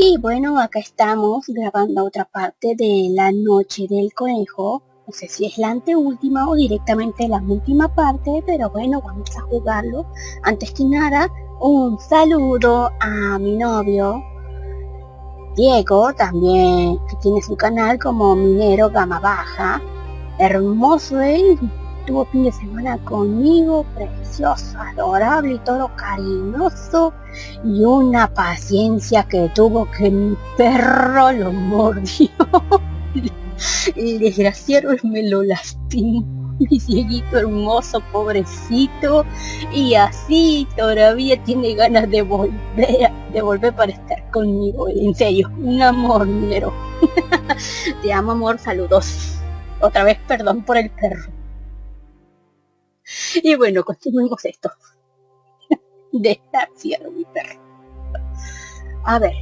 Y bueno, acá estamos grabando otra parte de la noche del conejo. No sé si es la anteúltima o directamente la última parte, pero bueno, vamos a jugarlo. Antes que nada, un saludo a mi novio, Diego, también, que tiene su canal como Minero Gama Baja. Hermoso él, tuvo fin de semana conmigo, precioso, adorable y todo cariñoso, y una paciencia que tuvo que mi perro lo mordió. El desgraciado me lo lastimó, mi cieguito hermoso, pobrecito, y así todavía tiene ganas de volver para estar conmigo. En serio, un amor, minero. Te amo, amor, saludos. Otra vez perdón por el perro. Y bueno, continuemos esto. Desgraciado mi perro. A ver.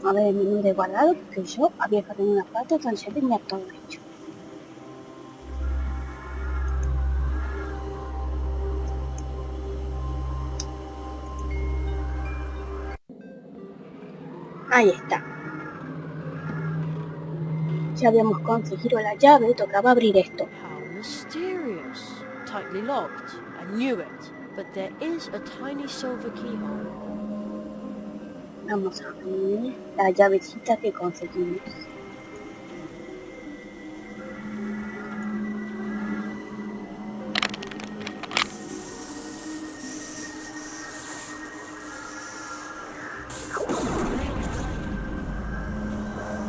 A ver, el menú de guardado, porque yo había que tener una parte donde ya tenía todo hecho. Ahí está. Ya habíamos conseguido la llave, tocaba abrir esto. How mysterious. Tightly locked. I knew it. But there is a tiny silver keyhole. Vamos a abrir la llavecita que conseguimos.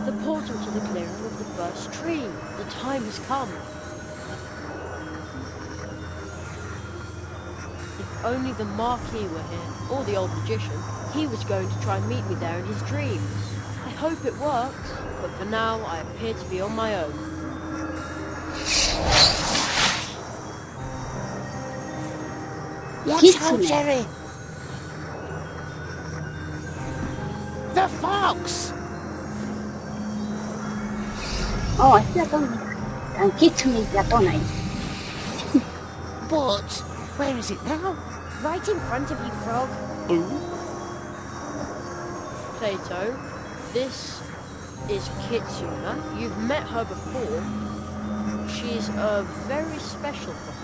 The portal to the clearing of the first tree. The time has come. If only the Marquis were here, or the old magician, he was going to try and meet me there in his dreams. I hope it works, but for now I appear to be on my own. Watch out, Jerry! The fox! Oh, es Platón, mira. Tan Kitsune y Platón ahí. But where is it now? Right in front of you, Frog. Plato, this is Kitsuna. You've met her before. She's a very special fox.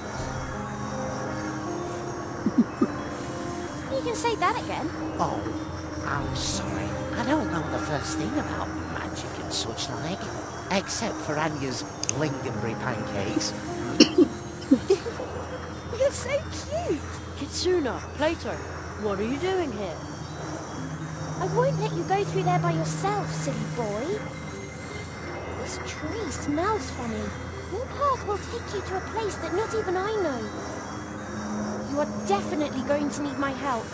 You can say that again. Oh, I'm sorry. I don't know the first thing about magic and such like. Except for Anya's lingonberry pancakes. You're so cute. Kitsuna, Plato, what are you doing here? I won't let you go through there by yourself, silly boy. This tree smells funny. Your path will take you to a place that not even I know. You are definitely going to need my help.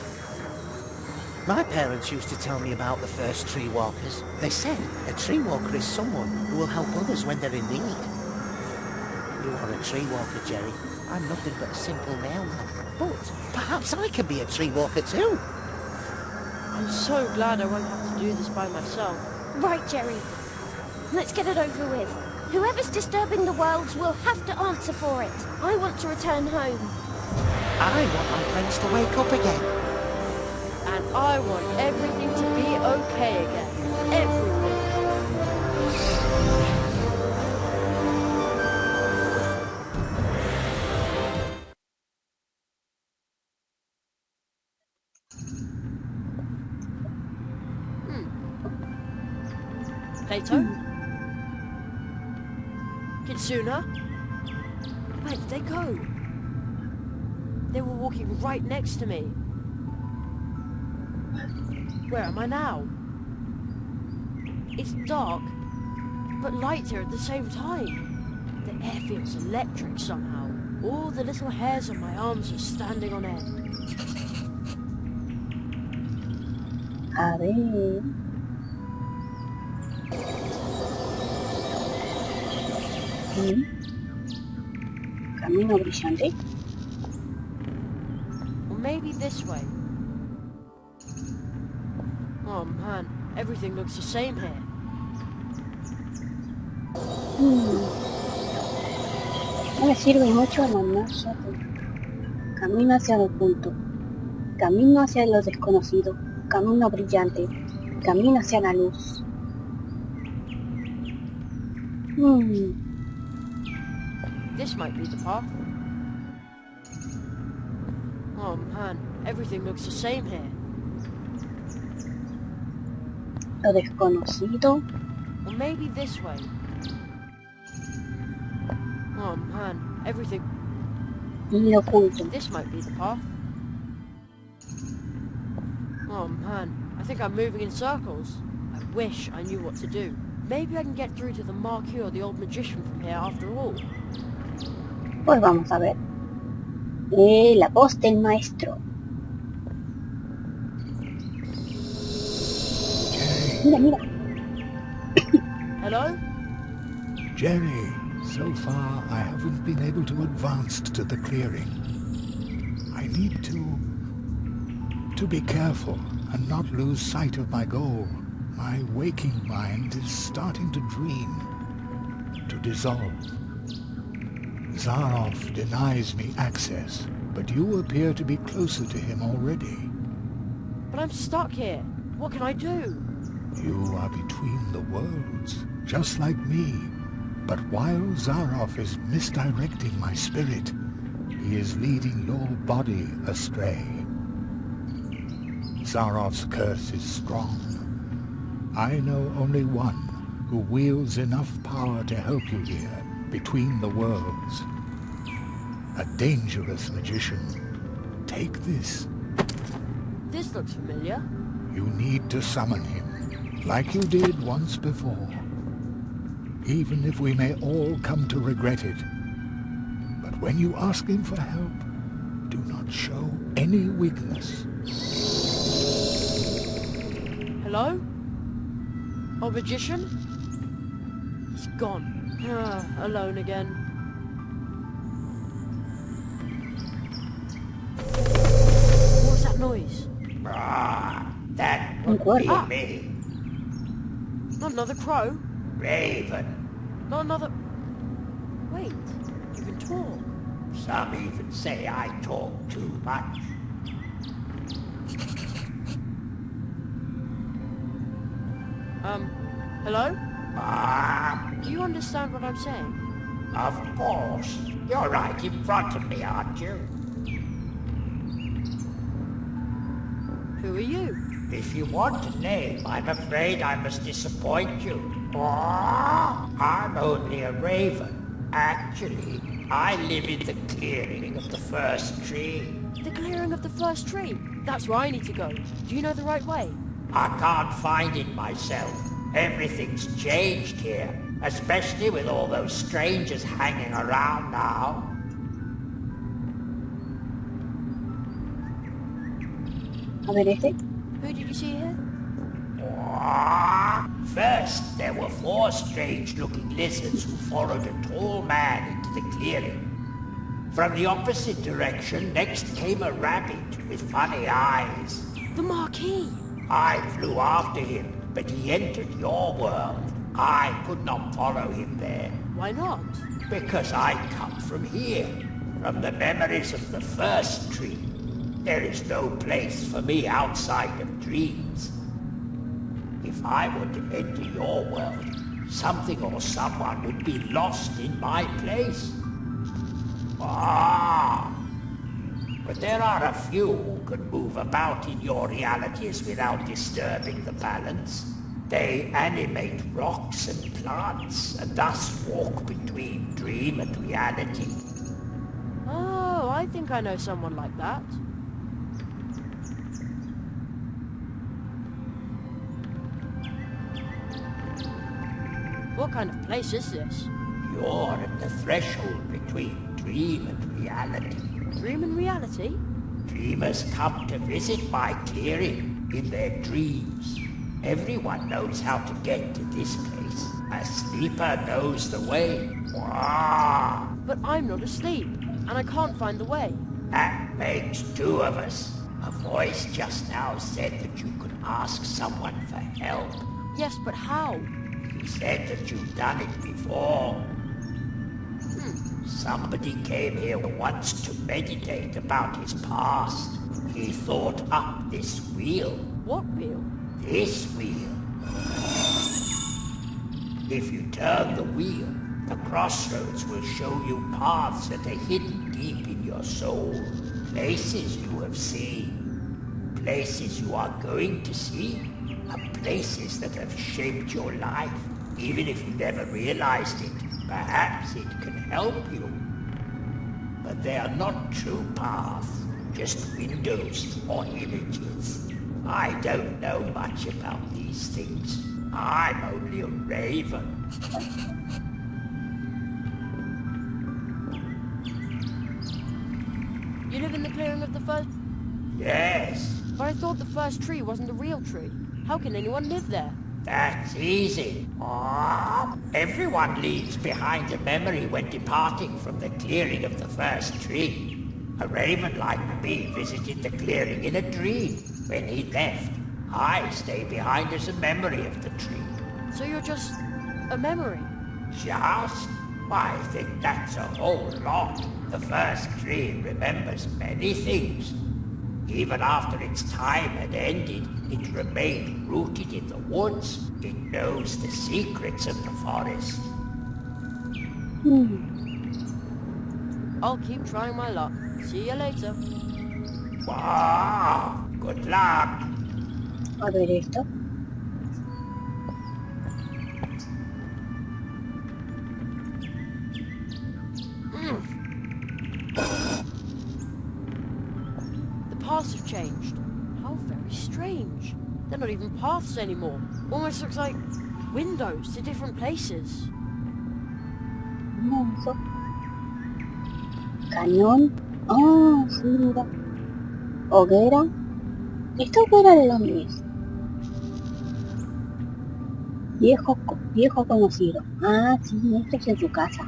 My parents used to tell me about the first tree walkers. They said a tree walker is someone who will help others when they're in need. You are a tree walker, Jerry. I'm nothing but a simple mailman. But perhaps I can be a tree walker too. I'm so glad I won't have to do this by myself. Right, Jerry. Let's get it over with. Whoever's disturbing the worlds will have to answer for it. I want to return home. I want my friends to wake up again. And I want everything to be okay again. Everything. Plato? Kitsuna? Where did they go? They were walking right next to me. Where am I now? It's dark, but light here at the same time. The air feels electric somehow. All the little hairs on my arms are standing on end. A ver... Camino brillante. Or maybe this way. Oh man, everything looks the same here. No me sirve mucho la magia. Camino hacia el punto. Camino hacia lo desconocido. Camino brillante. Camino hacia la luz. This might be the path. Oh man, everything looks the same here. Lo desconocido. Or maybe this way. Oh man, everything... Lo oculto. This might be the path. Oh man, I think I'm moving in circles. I wish I knew what to do. Maybe I can get through to the Marquis or the old magician from here after all. Pues vamos a ver. La voz del maestro. Mira, mira. Hello? Jerry, so far I haven't been able to advance to the clearing. I need to be careful and not lose sight of my goal. My waking mind is starting to dream, to dissolve. Zaroff denies me access, but you appear to be closer to him already. But I'm stuck here. What can I do? You are between the worlds, just like me. But while Zaroff is misdirecting my spirit, he is leading your body astray. Zaroff's curse is strong. I know only one who wields enough power to help you here, between the worlds. A dangerous magician. Take this. This looks familiar. You need to summon him, like you did once before. Even if we may all come to regret it. But when you ask him for help, do not show any weakness. Hello? Oh, magician? He's gone. Alone again. What was that noise? That would be Ah. me. Not another crow? Raven. Not another... Wait, you can talk. Some even say I talk too much. Hello? Ah, Do you understand what I'm saying? of course. You're right in front of me, aren't you? Who are you? If you want a name, I'm afraid I must disappoint you. I'm only a raven. Actually, I live in the clearing of the first tree. The clearing of the first tree. That's where I need to go. Do you know the right way? I can't find it myself. Everything's changed here, especially with all those strangers hanging around now. A ver este. Who did you see here? First, there were 4 strange-looking lizards who followed a tall man into the clearing. From the opposite direction, next came a rabbit with funny eyes. The Marquis! I flew after him, but he entered your world. I could not follow him there, Why not? because I come from here, from the memories of the first tree. There is no place for me outside of dreams. If I were to enter your world, something or someone would be lost in my place. But there are a few who can move about in your realities without disturbing the balance. They animate rocks and plants, and thus walk between dream and reality. Oh, I think I know someone like that. What kind of place is this? You're at the threshold between dream and reality. Dream and reality? Dreamers come to visit my clearing. in their dreams. Everyone knows how to get to this place. A sleeper knows the way. Wah! But I'm not asleep, and I can't find the way. That makes two of us. A voice just now said that you could ask someone for help. Yes, but how? He said that you've done it before. Somebody came here once to meditate about his past. He thought up this wheel. What wheel? This wheel. If you turn the wheel, the crossroads will show you paths that are hidden deep in your soul. Places you have seen. Places you are going to see. And places that have shaped your life. Even if you never realized it, perhaps it can help you. But they are not true paths, just windows or images. I don't know much about these things. I'm only a raven. You live in the clearing of the first... Yes, But I thought the first tree wasn't the real tree. How can anyone live there? that's easy. Everyone leaves behind a memory when departing from the clearing of the first tree. A raven like me visited the clearing in a dream. When he left, I stay behind as a memory of the tree. So you're just... a memory? Just? I think that's a whole lot. The first tree remembers many things. Even after its time had ended, it remained rooted in the woods. It knows the secrets of the forest. I'll keep trying my luck. See you later. Wow! Good luck! A ver esto. The paths have changed. How very strange. They're not even paths anymore. Almost looks like windows to different places. Hermoso. Cañón. Oh, sí, mira. Hoguera. ¿Esta hoguera de dónde es? Viejo conocido. Ah, sí, esto es en su casa.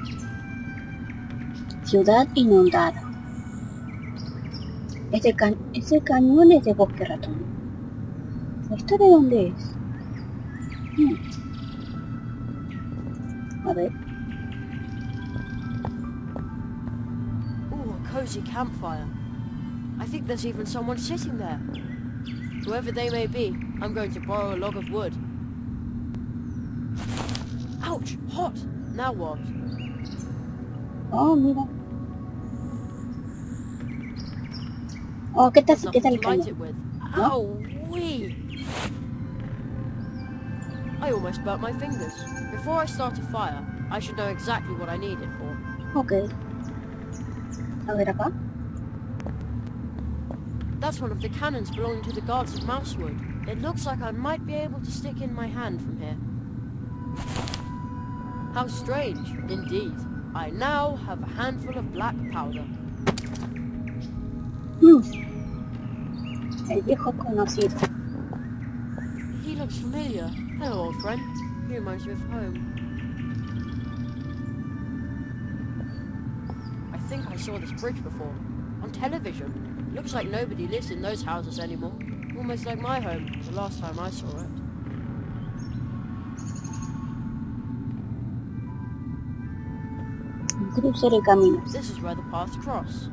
Ciudad inundada. Ese cañón es de bosque ratón. ¿Esto de dónde es? A ver. Ooh, a cozy campfire. I think there's even someone sitting there. Whoever they may be, I'm going to borrow a log of wood. Ouch! Hot! Now what? Oh, mira. Oh, ¿qué tal Nothing el to light cañón? it with. ¿No? Ow-wee! I almost burnt my fingers. Before I start a fire, I should know exactly what I need it for. Ok. A ver acá. That's one of the cannons belonging to the guards of Mousewood. It looks like I might be able to stick in my hand from here. How strange, indeed. I now have a handful of black powder. El viejo conocido. He looks familiar. Hello, old friend. He reminds me of home. I think I saw this bridge before. On television. Looks like nobody lives in those houses anymore. Almost like my home, the last time I saw it. Cruce de caminos. This is where the paths cross.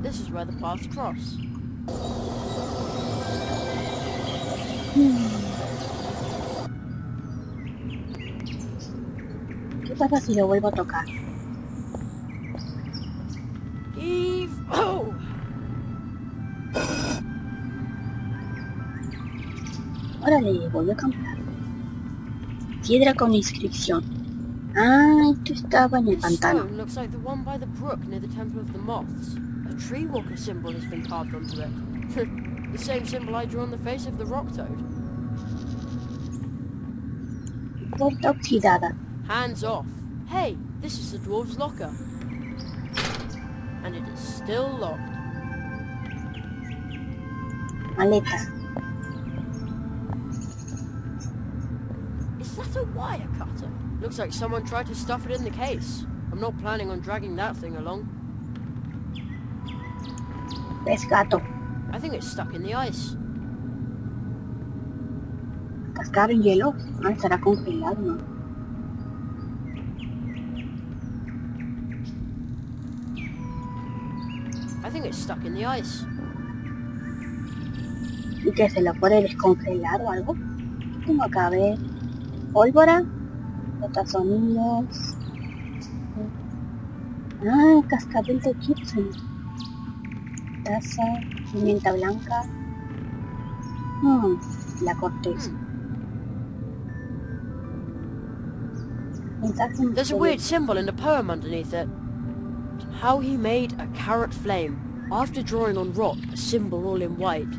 This is where the paths cross. ¿Qué pasa si lo vuelvo a tocar? Eve! Oh! Órale, volvió a cambiar. Piedra con inscripción. Ah, esto estaba en el This pantano. stone looks like the one by the brook near the Temple of the Moths. A tree walker symbol has been carved onto it. The same symbol I drew on the face of the rock toad. Puerta oxidada. Hands off. Hey, This is the dwarf's locker. And it is still locked. Maleta. Is that a wire cutter? Looks like someone tried to stuff it in the case. I'm not planning on dragging that thing along. Es gato. I think it's stuck in the ice. Cascar en hielo. Ah, estará congelado, ¿no? I think it's stuck in the ice. ¿Y que se lo puede descongelar o algo? Tengo acá, a ver. Pólvora. Sonidos. Ah, cascabel de Gibson. Taza. Pimienta blanca. La corteza. There's a weird symbol in the poem underneath it. How he made a carrot flame. After drawing on rock a symbol all in white.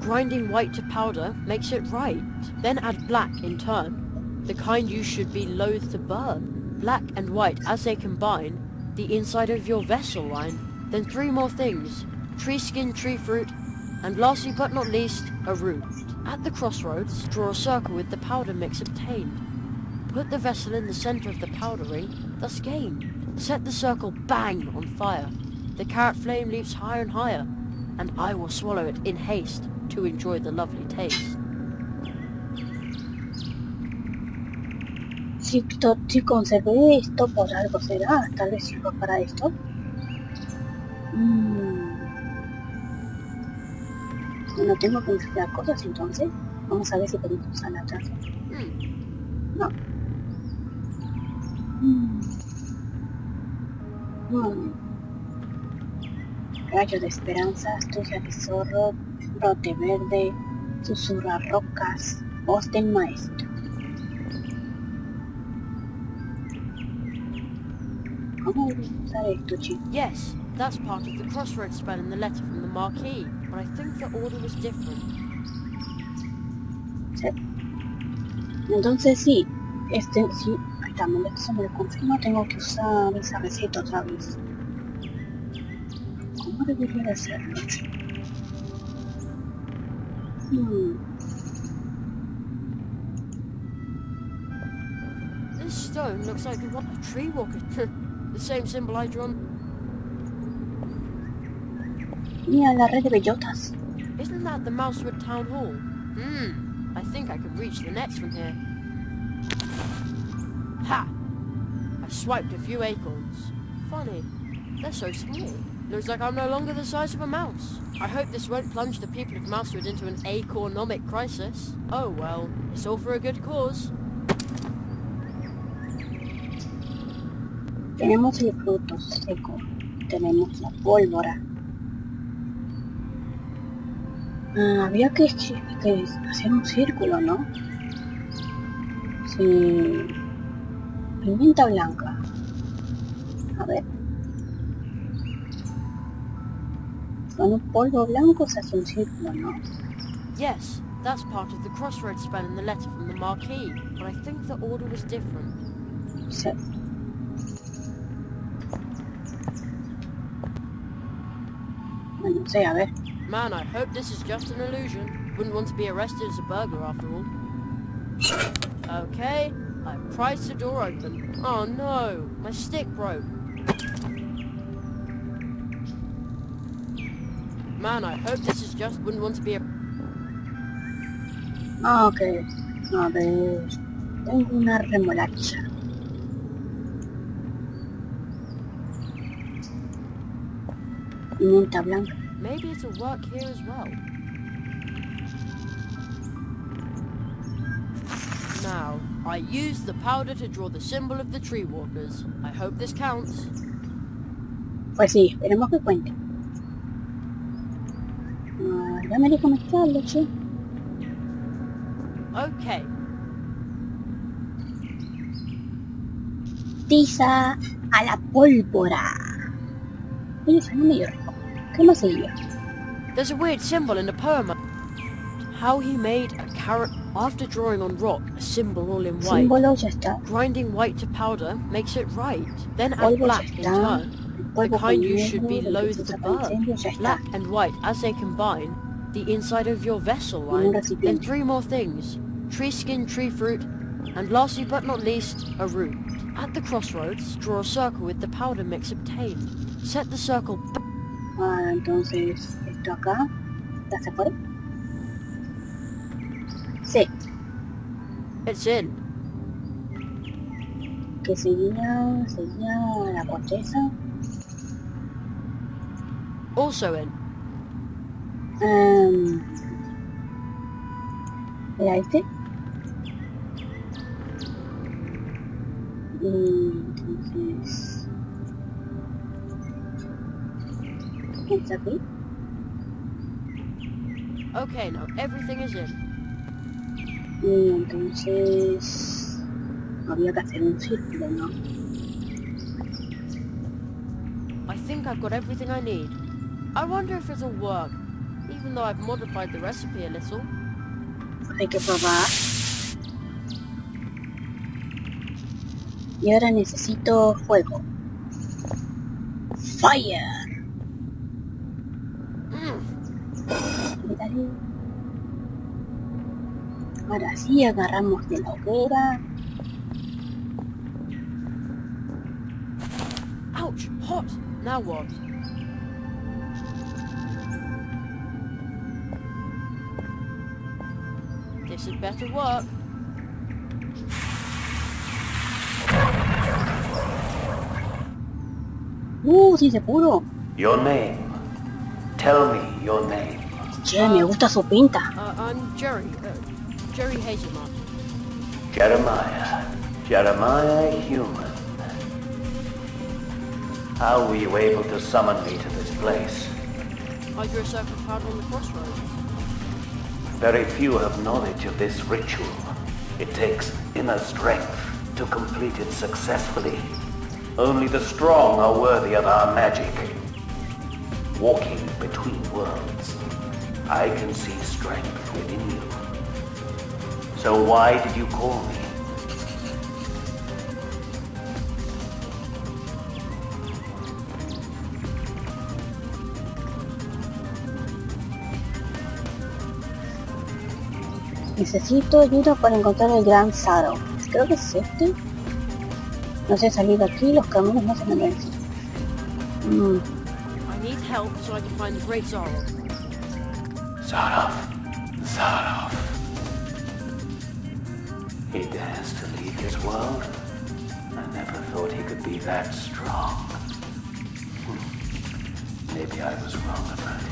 Grinding white to powder makes it right. Then add black in turn. The kind you should be loath to burn. Black and white as they combine. The inside of your vessel line. Then 3 more things. Tree skin, tree fruit. And lastly but not least, a root. At the crossroads, draw a circle with the powder mix obtained. Put the vessel in the center of the powder ring, thus gained. Set the circle bang on fire. The carrot flame leaps higher and higher, and I will swallow it in haste to enjoy the lovely taste. Si conservé esto por algo será, tal vez sirva para esto. No tengo que mezclar cosas entonces. Vamos a ver si podemos usar la taza. No. Rayo de esperanza, astucia de zorro, brote verde, susurra rocas, voz del maestro. ¿Cómo voy a usar esto, chicos? Yes, that's part of the crossroads spell in the letter from the Marquis, but I think the order was different. Sí. Entonces sí, sí, ahí también esto me lo confirmo, tengo que usar esa receta otra vez. ¿Cómo debería de hacerlo? This stone looks like a tree walker. The same symbol I drawn. Mira la red de bellotas. Isn't that the Mousewood town hall? I think I can reach the nets from here. Ha! I swiped a few acorns. Funny, they're so small. Looks like I'm no longer the size of a mouse. I hope this won't plunge the people of Mousewood into an acornomic crisis. Oh well, it's all for a good cause. Tenemos el fruto seco, tenemos la pólvora. Había que hacer un círculo, ¿no? Sí. Pimienta blanca. A ver. Con un polvo blanco se hace un círculo, ¿no? Yes, that's part of the crossroads spell in the letter from the Marquis, but I think the order was different. Sí. Bueno, no sé, a ver. Man, I hope this is just an illusion. Wouldn't want to be arrested as a burglar after all. Okay, I prized the door open. Oh no, my stick broke. Man, I hope this is just... Wouldn't want to be a... Ok, a ver... Tengo una remolacha. Pimienta blanca. Maybe it'll work here as well. Now, I used the powder to draw the symbol of the tree walkers. I hope this counts. Pues sí, esperemos que cuente. Ya me dijo mezclarlo, che. Okay. Tiza a la pólvora. Oye, suena medio rico. ¿Qué más seguía? There's a weird symbol in the poem. How he made a carrot after drawing on rock a symbol all in white. Símbolo ya está. Grinding white to powder makes it right. Then add Polvo ya black in está. turn. El The polvo con kind you should be negro, el que se loath to usa para burn. incendios ya está. Black and white as they combine, the inside of your vessel En un line. Then recipiente. 3 more things. Tree skin, tree fruit, and lastly but not least, a root. At the crossroads, draw a circle with the powder mix obtained. Set the circle Entonces, esto acá. ¿Ya se puede? Sí. It's in. Que seguía la corteza. Also in. Era este. Entonces, está aquí. Okay, now everything is in. Y entonces había que hacer un círculo, ¿no? I think I've got everything I need. I wonder if it'll work, even though I've modified the recipe a little. Hay que probar. Y ahora necesito fuego. Fire. Dale. Ahora sí agarramos de la hoguera. Ouch, hot. Now what? This had better work. Sí se pudo. Your name. Tell me your name. Che, me gusta su pinta. I'm Jerry. Jerry Hazelnut. Jeremiah. Jeremiah Human. How were you able to summon me to this place? I drew a circle powder on the crossroads. Very few have knowledge of this ritual. It takes inner strength to complete it successfully. Only the strong are worthy of our magic. Walking between worlds, I can see strength within you. So why did you call me? Necesito ayuda para encontrar el gran Saro. Creo que es este. No sé, salir de aquí, los caminos no se me ven. I need help so I can find the great Zarov. Zarov. Zarov. He dares to leave his world? I never thought he could be that strong. Maybe I was wrong about him.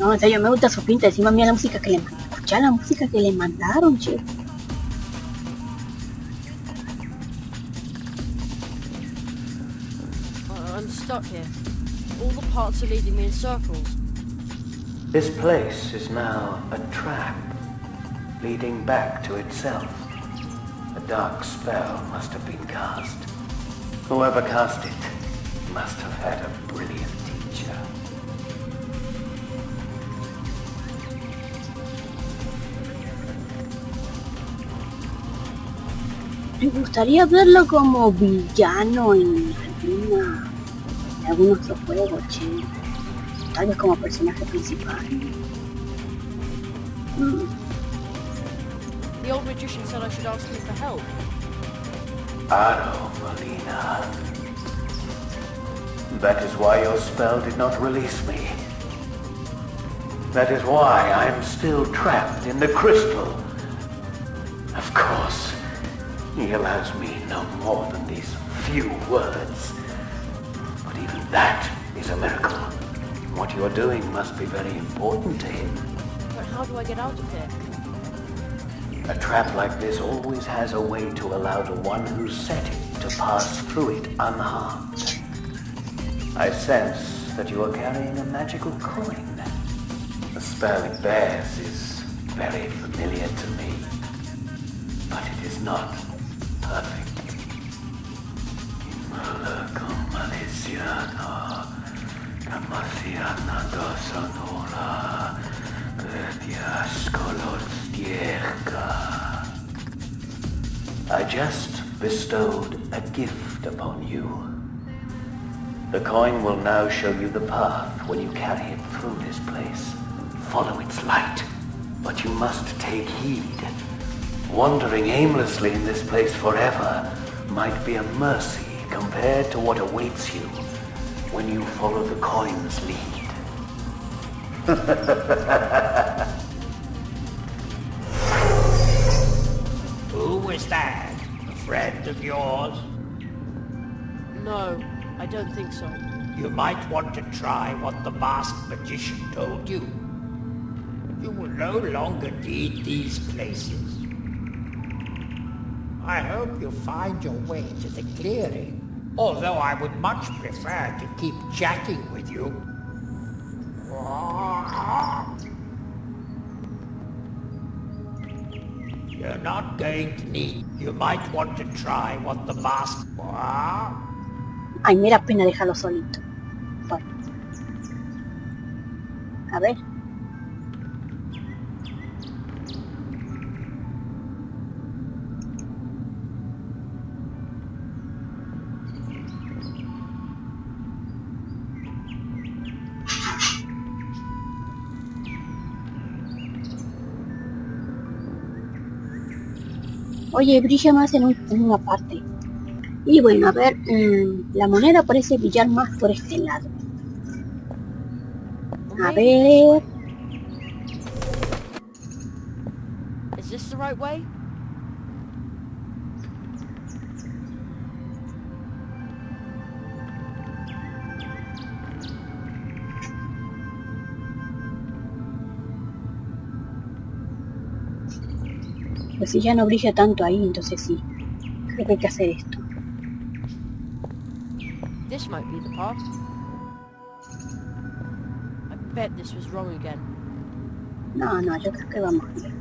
No, en serio, me gusta su pinta. Encima mira la música que le mandaron. Escuchá la música que le mandaron, che. I'm stuck here. All the parts are leading me in circles. This place is now a trap, leading back to itself. A dark spell must have been cast. Whoever cast it must have had a brilliant teacher. Me gustaría verlo como villano en algún otro juego, che. Tal vez como personaje principal. The old magician said I should ask you for help. Aro, Melina. That is why your spell did not release me. That is why I am still trapped in the crystal. Of course, he allows me no more than these few words. But even that is a miracle. What you are doing must be very important to him. But how do I get out of here? A trap like this always has a way to allow the one who set it to pass through it unharmed. I sense that you are carrying a magical coin. The spell it bears is very familiar to me, but it is not perfect. I just bestowed a gift upon you. The coin will now show you the path when you carry it through this place. Follow its light, but you must take heed. Wandering aimlessly in this place forever might be a mercy compared to what awaits you when you follow the coin's lead. Who was that? A friend of yours? No, I don't think so. You might want to try what the masked magician told you. You will no longer need these places. I hope you find your way to the clearing, although I would much prefer to keep chatting with you. You're not going to need. You might want to try what the mask. Ay, me da pena dejarlo solito. Bueno. A ver. Oye, brilla más en una parte. Y bueno, a ver, la moneda parece brillar más por este lado. A ver. Is this the right way? Pues si ya no brilla tanto ahí, entonces sí. Creo que hay que hacer esto. This might be the path. I bet this was wrong again. No, yo creo que vamos bien.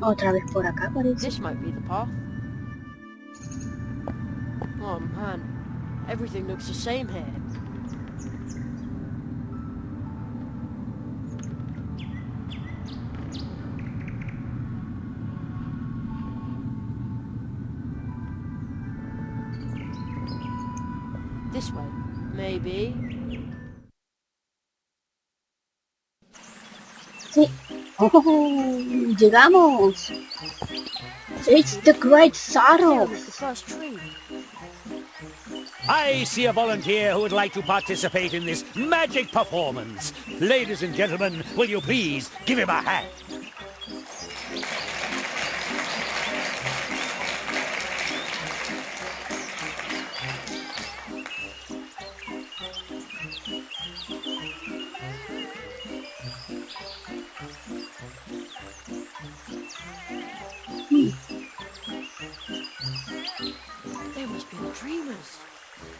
Otra vez por acá parece. This might be the path. Oh man, everything looks the same here. This way, maybe. Sí. Oh, llegamos. It's the great sorrow. The first tree. I see a volunteer who would like to participate in this magic performance. Ladies and gentlemen, will you please give him a hand? They must be the dreamers.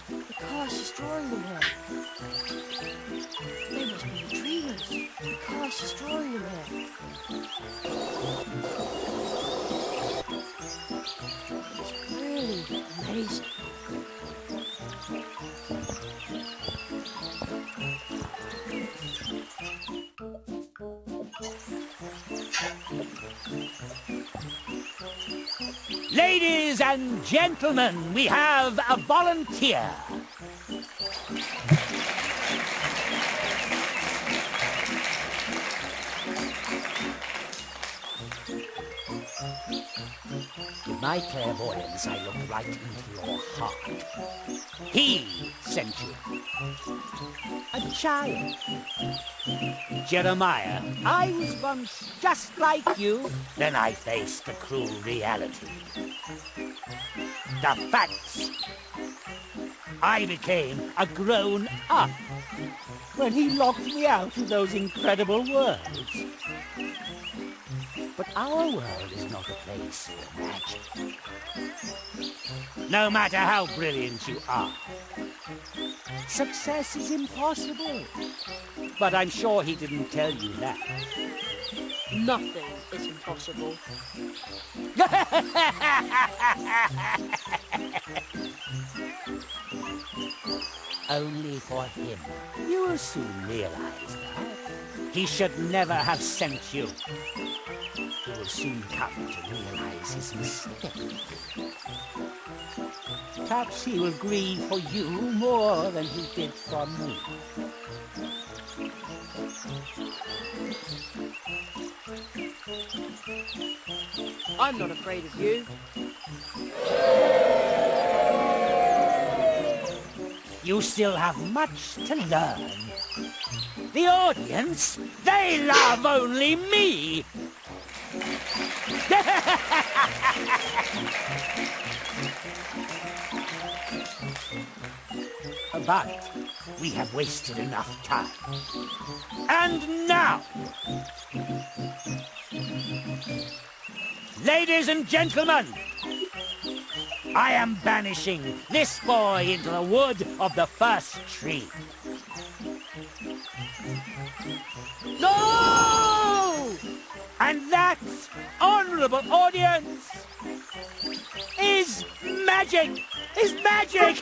The curse is drawing them here. They must be the dreamers. The curse is drawing them here. It's really amazing. Ladies and gentlemen, we have a volunteer. With my clairvoyance, I look right into your heart. He sent you. A child. Jeremiah, I was once just like you. Then I faced the cruel reality. The facts. I became a grown-up when he locked me out of those incredible worlds. But our world is not a place for magic. No matter how brilliant you are, success is impossible. But I'm sure he didn't tell you that. Nothing is impossible. only for him. You will soon realize that. He should never have sent you. He will soon come to realize his mistake. Perhaps he will grieve for you more than he did for me. I'm not afraid of you. You still have much to learn. The audience, they love only me. But we have wasted enough time. And now, ladies and gentlemen, I am banishing this boy into the wood of the first tree. No! And that, honorable audience, is magic! Is magic!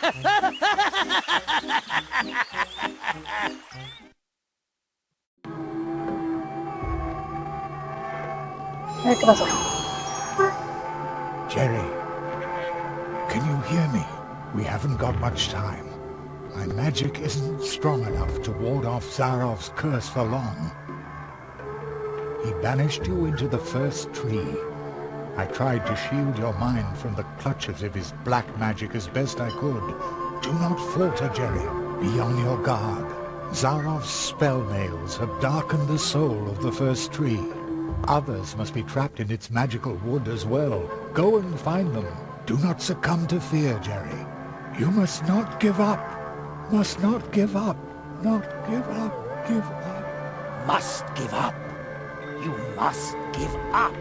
¿Qué pasó? Jerry, can you hear me? We haven't got much time. My magic isn't strong enough to ward off Zarov's curse for long. He banished you into the first tree. I tried to shield your mind from the clutches of his black magic as best I could. Do not falter, Jerry. Be on your guard. Zarov's spell nails have darkened the soul of the first tree. Others must be trapped in its magical wood as well. Go and find them. Do not succumb to fear, Jerry. You must not give up. Must not give up. Not give up. Give up. Must give up. You must give up.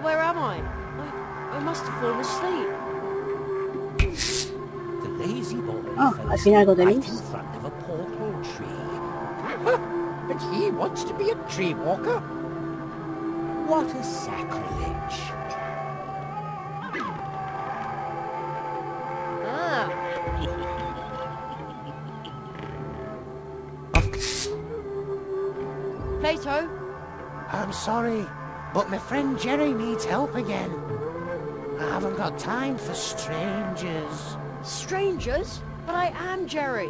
Where am I? I must have fallen asleep. The lazy boy fell al fin algo asleep right tenéis. in front of a portal tree. But he wants to be a tree walker? What a sacrilege. Ah, Plato, I'm sorry, but my friend Jerry needs help again. I haven't got time for strangers. strangers? But I am Jerry.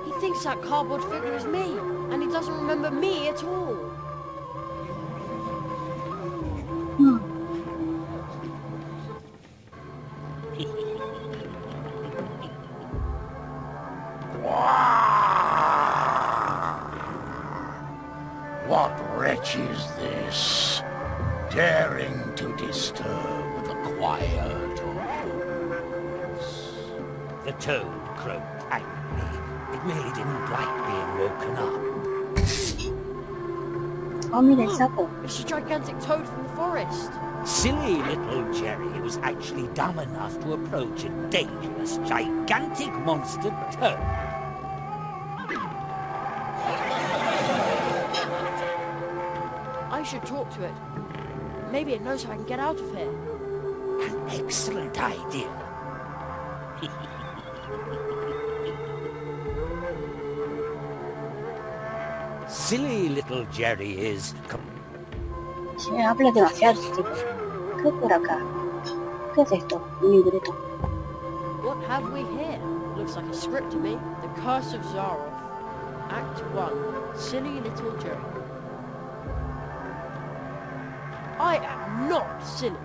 He thinks that cardboard figure is me, and he doesn't remember me at all. What wretch is this, daring to disturb the quiet of woods? The toad croaked angrily. It really didn't like being woken up. Oh, mira el sapo. It's a gigantic toad from the forest. Silly little Jerry was actually dumb enough to approach a dangerous, gigantic monster toad. I should talk to it. Maybe it knows how I can get out of here. An excellent idea. Silly little Jerry is... Se habla demasiado este tipo. ¿Qué por acá? ¿Qué es esto? Un libreto. What have we here? Looks like a script to me. The Curse of Zaroff. Act 1. Silly little Jerry. I am not silly.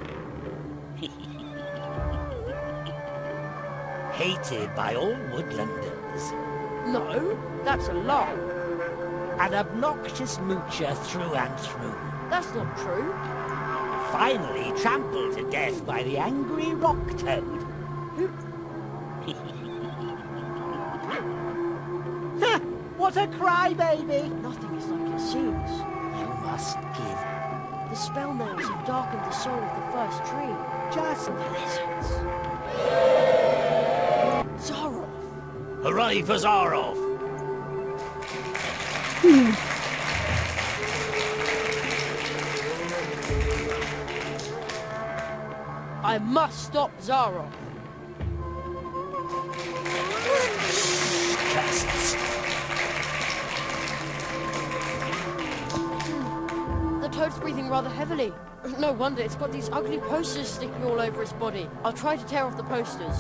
Hated by all woodlanders. No, that's a lie. An obnoxious moocher through and through. That's not true. Finally trampled to death by the angry rock toad. What a crybaby! Nothing is like it seems. You must give The spell nails have darkened the soul of the first tree. just The lizards. Zaroff. hooray for Zaroff! I must stop Zaroff. toad's breathing rather heavily. No wonder, it's got these ugly posters sticking all over its body. I'll try to tear off the posters.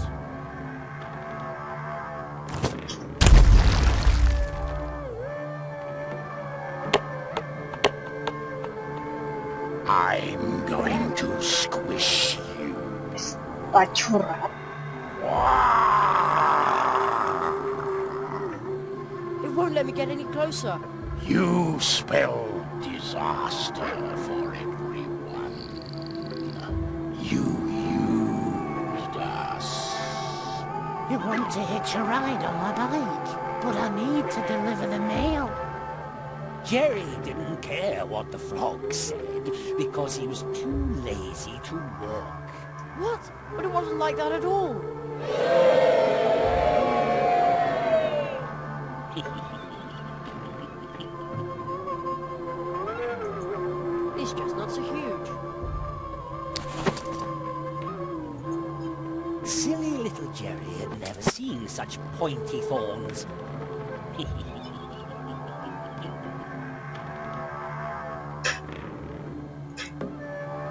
I'm going to squish you. Pachurra. It won't let me get any closer. You spell disaster for everyone. You used us. You want to hitch a ride on my bike, but I need to deliver the mail. Jerry didn't care what the frog said because he was too lazy to work. What? But it wasn't like that at all. These chestnuts are huge. Silly little Jerry had never seen such pointy thorns.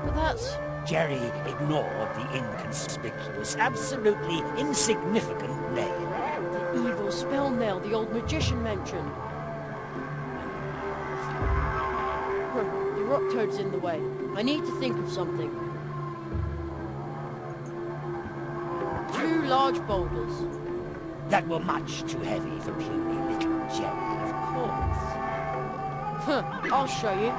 But that's... Jerry ignored the inconspicuous, absolutely insignificant name. the evil spell nail the old magician mentioned. The rock toad's in the way. I need to think of something. 2 large boulders. That were much too heavy for puny little Jerry. Of course. I'll show you.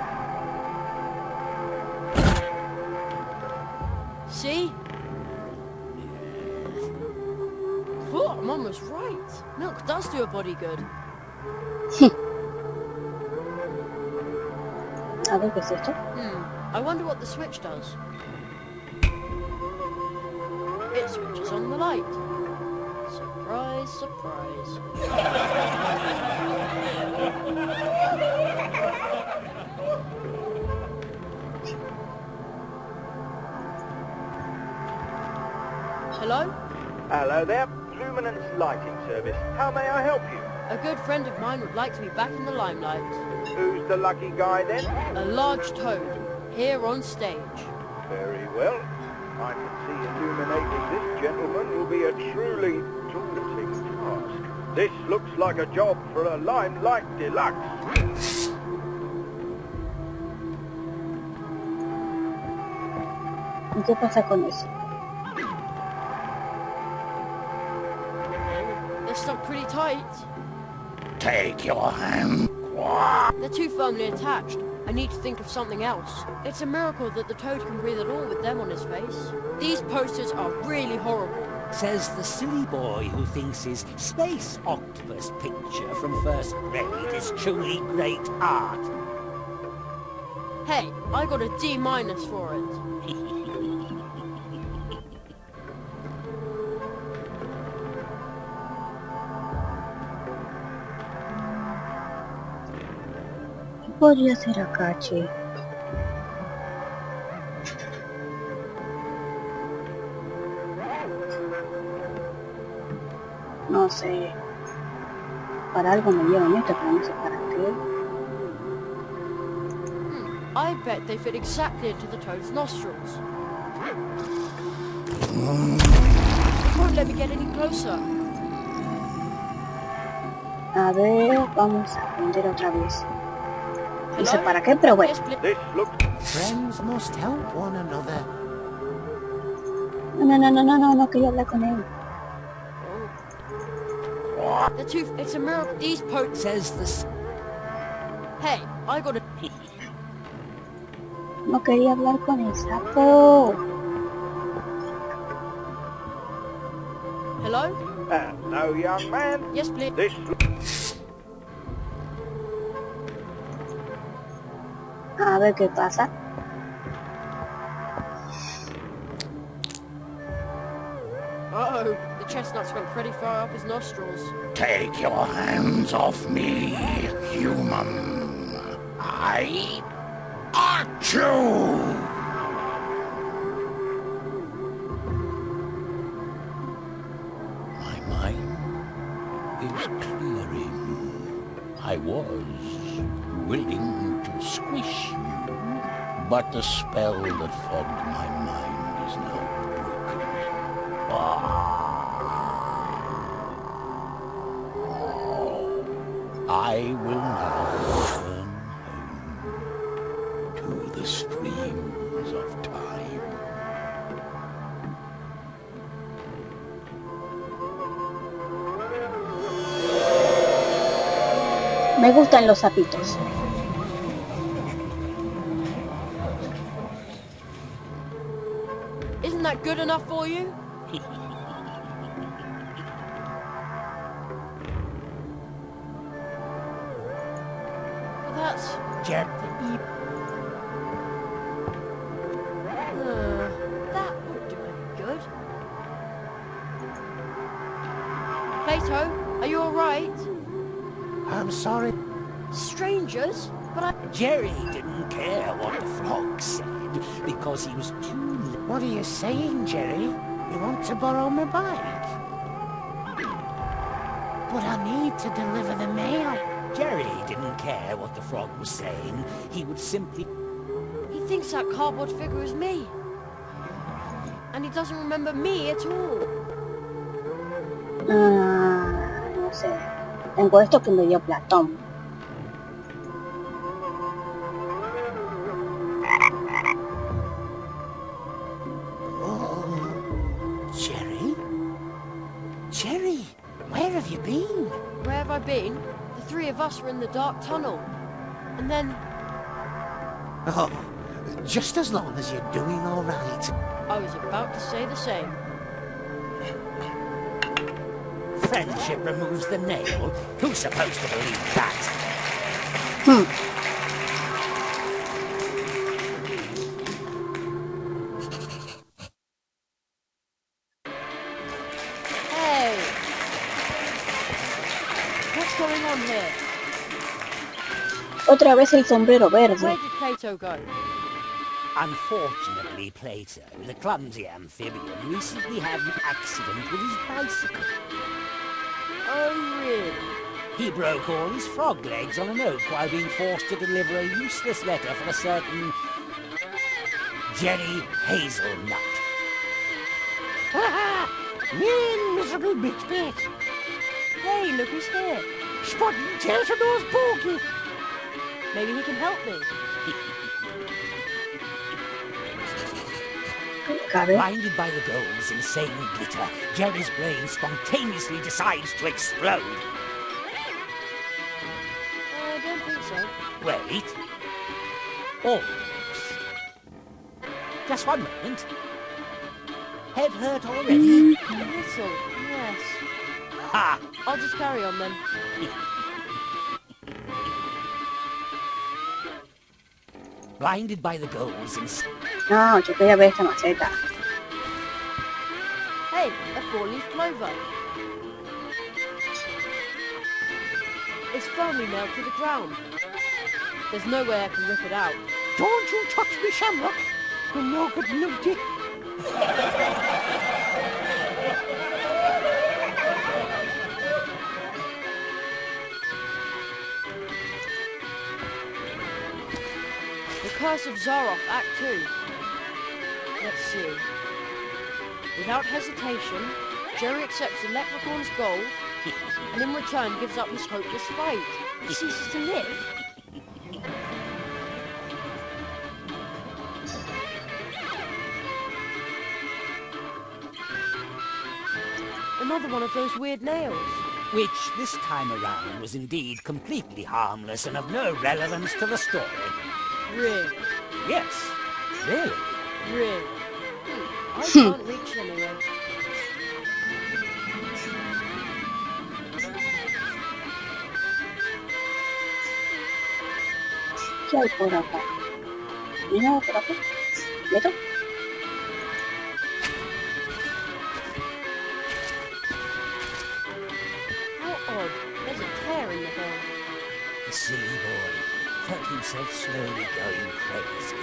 See? Oh, I'm almost right. Milk does do a body good. A ver, ¿qué es esto? I wonder what the switch does. It switches on the light. Surprise, surprise. Hello? Hello there, Luminance Lighting Service. How may I help you? A good friend of mine would like to be back in the limelight. Who's the lucky guy then? A large toad, here on stage. Very well. I can see illuminating this gentleman will be a truly daunting task. This looks like a job for a Limelight Deluxe. ¿Y qué pasa con eso? They're stuck pretty tight. Take your hand. They're too firmly attached. I need to think of something else. It's a miracle that the toad can breathe at all with them on his face. These posters are really horrible. Says the silly boy who thinks his space octopus picture from first grade is truly great art. Hey, I got a D- for it. ¿Qué podría ser acá, che? No sé. Para algo me dieron esto, pero no sé para qué. I bet they fit exactly into the toad's nostrils. It won't let me get any closer. A ver, vamos a aprender otra vez. No sé para qué, pero bueno. This looks... Friends must help one another. No quería hablar con él. It's a miracle. These posters... Says the... Hey, I got a... No quería hablar con el sapo. Hello? Hello, young man. Yes, please. This... A ver qué pasa. Uh-oh, the chestnuts went pretty far up his nostrils. Take your hands off me, human. I... got you! My mind is clearing. I was willing to squish you, But the spell that fogged my mind is now broken. I will now return home to the streams of time. Me gustan los sapitos. Isn't that good enough for you? That's... that won't do any good. Plato, are you alright? I'm sorry. Strangers? But I... Jerry didn't care what the frog said because he was too... What are you saying, Jerry? You want to borrow my bike? But I need to deliver the mail. Jerry didn't care what the frog was saying. He would simply... He thinks that cardboard figure is me. And he doesn't remember me at all. No sé. Tengo esto que me dio Platón. Jerry? Jerry, where have you been? Where have I been? The three of us were in the dark tunnel. And then... Oh, just as long as you're doing all right. I was about to say the same. Friendship removes the nail. Who's supposed to believe that? Hey! What's going on here? Otra vez el sombrero verde. Where did Plato go? Unfortunately, Plato, the clumsy amphibian, recently had an accident with his bicycle. Oh, really? He broke all his frog legs on an oak while being forced to deliver a useless letter for a certain... Jerry Hazelnut. Ha-ha! Mean, miserable bitch. Hey, look who's here. Spot and tell to those pokey. Maybe he can help me. Blinded by the gold's insane glitter, Jerry's brain spontaneously decides to explode. I don't think so. Wait. Almost. Just one moment. Head hurt already? A little, yes. Ha! I'll just carry on then. Blinded by the goals and... No, yo quería ver esta maceta. Hey, a four-leaf clover. It's firmly nailed to the ground. There's no way I can rip it out. Don't you touch me, Shamrock. You'll no good nudie. The Curse of Zaroff, Act 2. Let's see. Without hesitation, Jerry accepts the leprechaun's gold, and in return gives up his hopeless fight. He ceases to live. Another one of those weird nails. Which, this time around, was indeed completely harmless and of no relevance to the story. Really? Yes, really. Really? I can't reach anyway. ¿Qué hay por acá? ¿Mira por acá? ¿Esto? How odd. There's a tear in the hill. The silly boy felt himself slowly going crazy.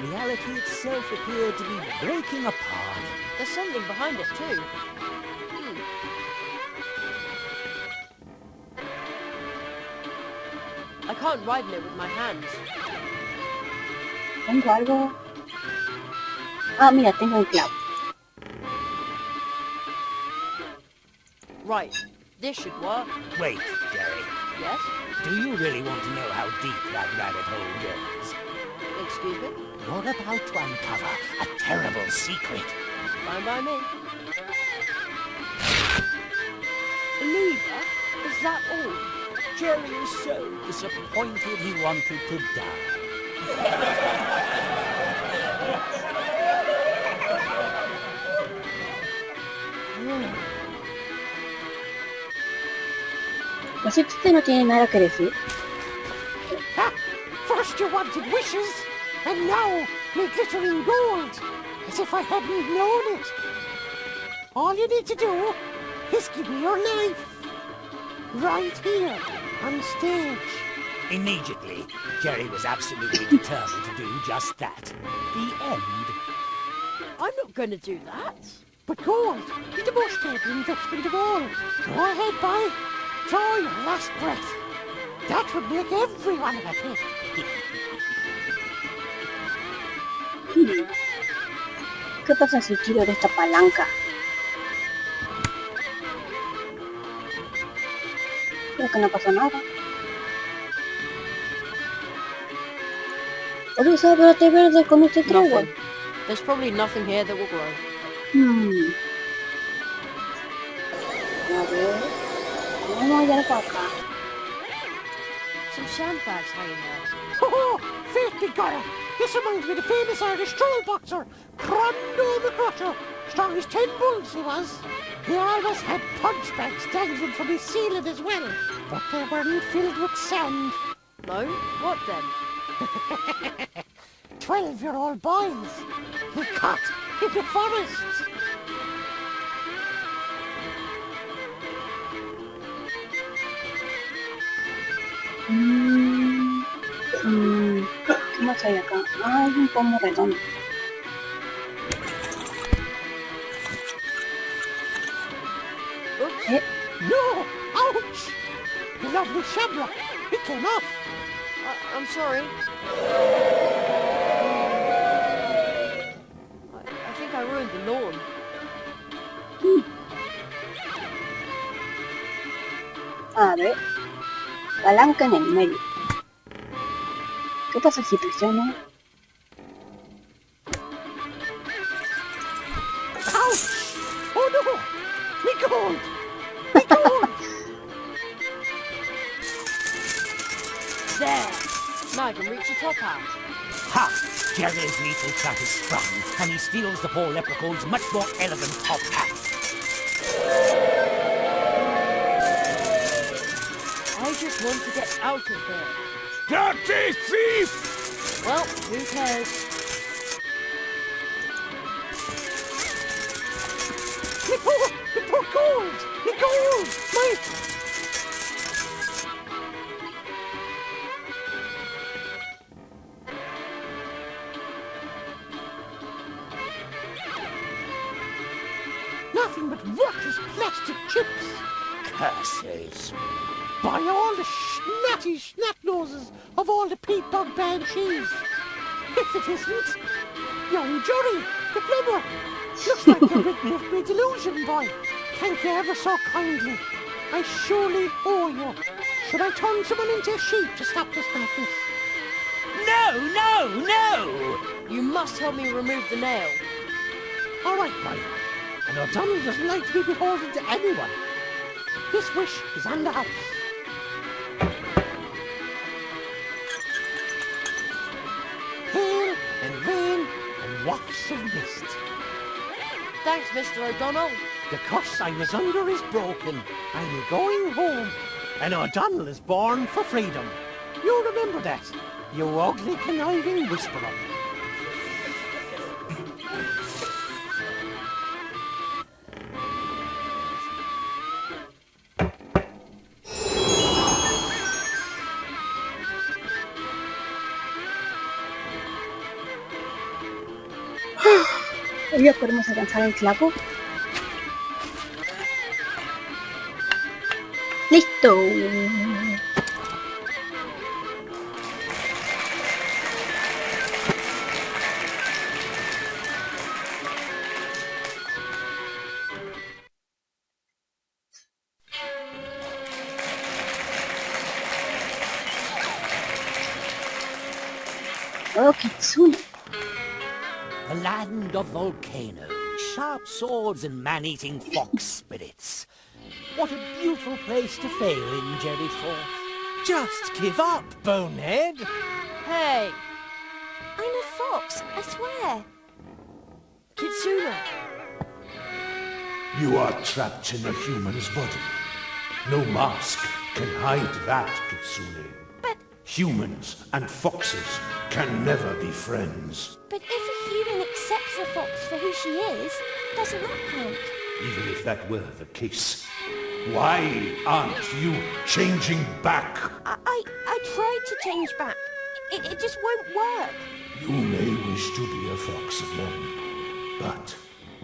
Reality itself appeared to be breaking apart. There's something behind it too. I can't ride in it with my hands. ¿Tengo algo? Ah, mira, tengo el clavo. Right, this should work. Wait, Jerry. Yes? Do you really want to know how deep that rabbit hole goes? Excuse me? You're about to uncover a terrible secret. Fine by me. A lever? Is that all? Jerry is so disappointed he wanted to die. Pues este no tiene nada que decir. Ha! First you wanted wishes, and now me glittering gold, as if I hadn't known it. All you need to do is give me your knife. Right here, on stage. Immediately, Jerry was absolutely determined to do just that. The end. I'm not going to do that. But gold is the most stable investment of all. Go ahead, boy. Draw your last breath. That would make everyone happy. ¿Qué pasa si tiro de esta palanca? Creo que no pasa nada. ¿Puedo usar brote verde con este trébol? Nothing. There's probably nothing here that will grow. A ver. Vamos a hallar para acá. Some sandbags hanging there. Oh, faith be God! This reminds me of the famous Irish troll boxer, Crondo the Crusher. Strong as 10 bulls he was. He always had punch bags dangling from his ceiling as well, but they weren't filled with sand. No? What then? 12-year-old boys. He caught in the forest. ¿Qué más hay acá? Ah, hay un pomo redondo. Oops. No! Ouch! The lovely shamrock. It came off. I'm sorry. I think I ruined the lawn. A ver. Palanca en el medio. ¿Qué pasa si presiono? Ouch! Oh no! Me gold! Me gold! There! Now I can reach the top hat. Ha! Jerry's lethal trap is sprung, and he steals the poor leprechaun's much more elegant top hat. I just want to get out of here. Dirty thief! Well, who cares? Me gold! Me poor gold! Me gold! My... Nothing but worthless plastic chips. Curses. By all the snatty snot-noses of all the peat-bog banshees. If it isn't, young Johnny, the plumber. Looks like you're rid me of my delusion, boy. Thank you ever so kindly. I surely owe you. Should I turn someone into a sheep to stop this madness? No, no, no! You must help me remove the nail. All right, boy. And O'Donnell doesn't like to be beholden to anyone. This wish is on the house. Hail and rain and wafts of mist. Thanks, Mr. O'Donnell. The curse I was under is broken. I'm going home. And O'Donnell is born for freedom. You remember that, you ugly conniving whisperer. Ya podemos alcanzar el clavo. ¡Listo! Oh, Kitsune. The land of volcanoes, sharp swords and man-eating fox spirits. What a beautiful place to fail in, Jerry thought. Just give up, bonehead. Hey, I'm a fox, I swear. Kitsune! You are trapped in a human's body. No mask can hide that, Kitsune. But Humans and foxes can never be friends. if a human accepts a fox for who she is, doesn't that count? Even if that were the case, why aren't you changing back? I tried to change back. It just won't work. You may wish to be a fox again, but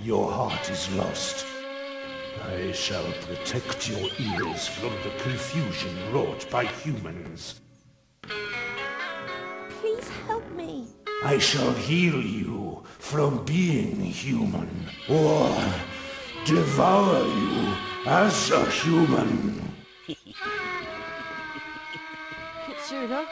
your heart is lost. I shall protect your ears from the confusion wrought by humans. Please help me. I shall heal you from being human, or devour you as a human. Kitsune?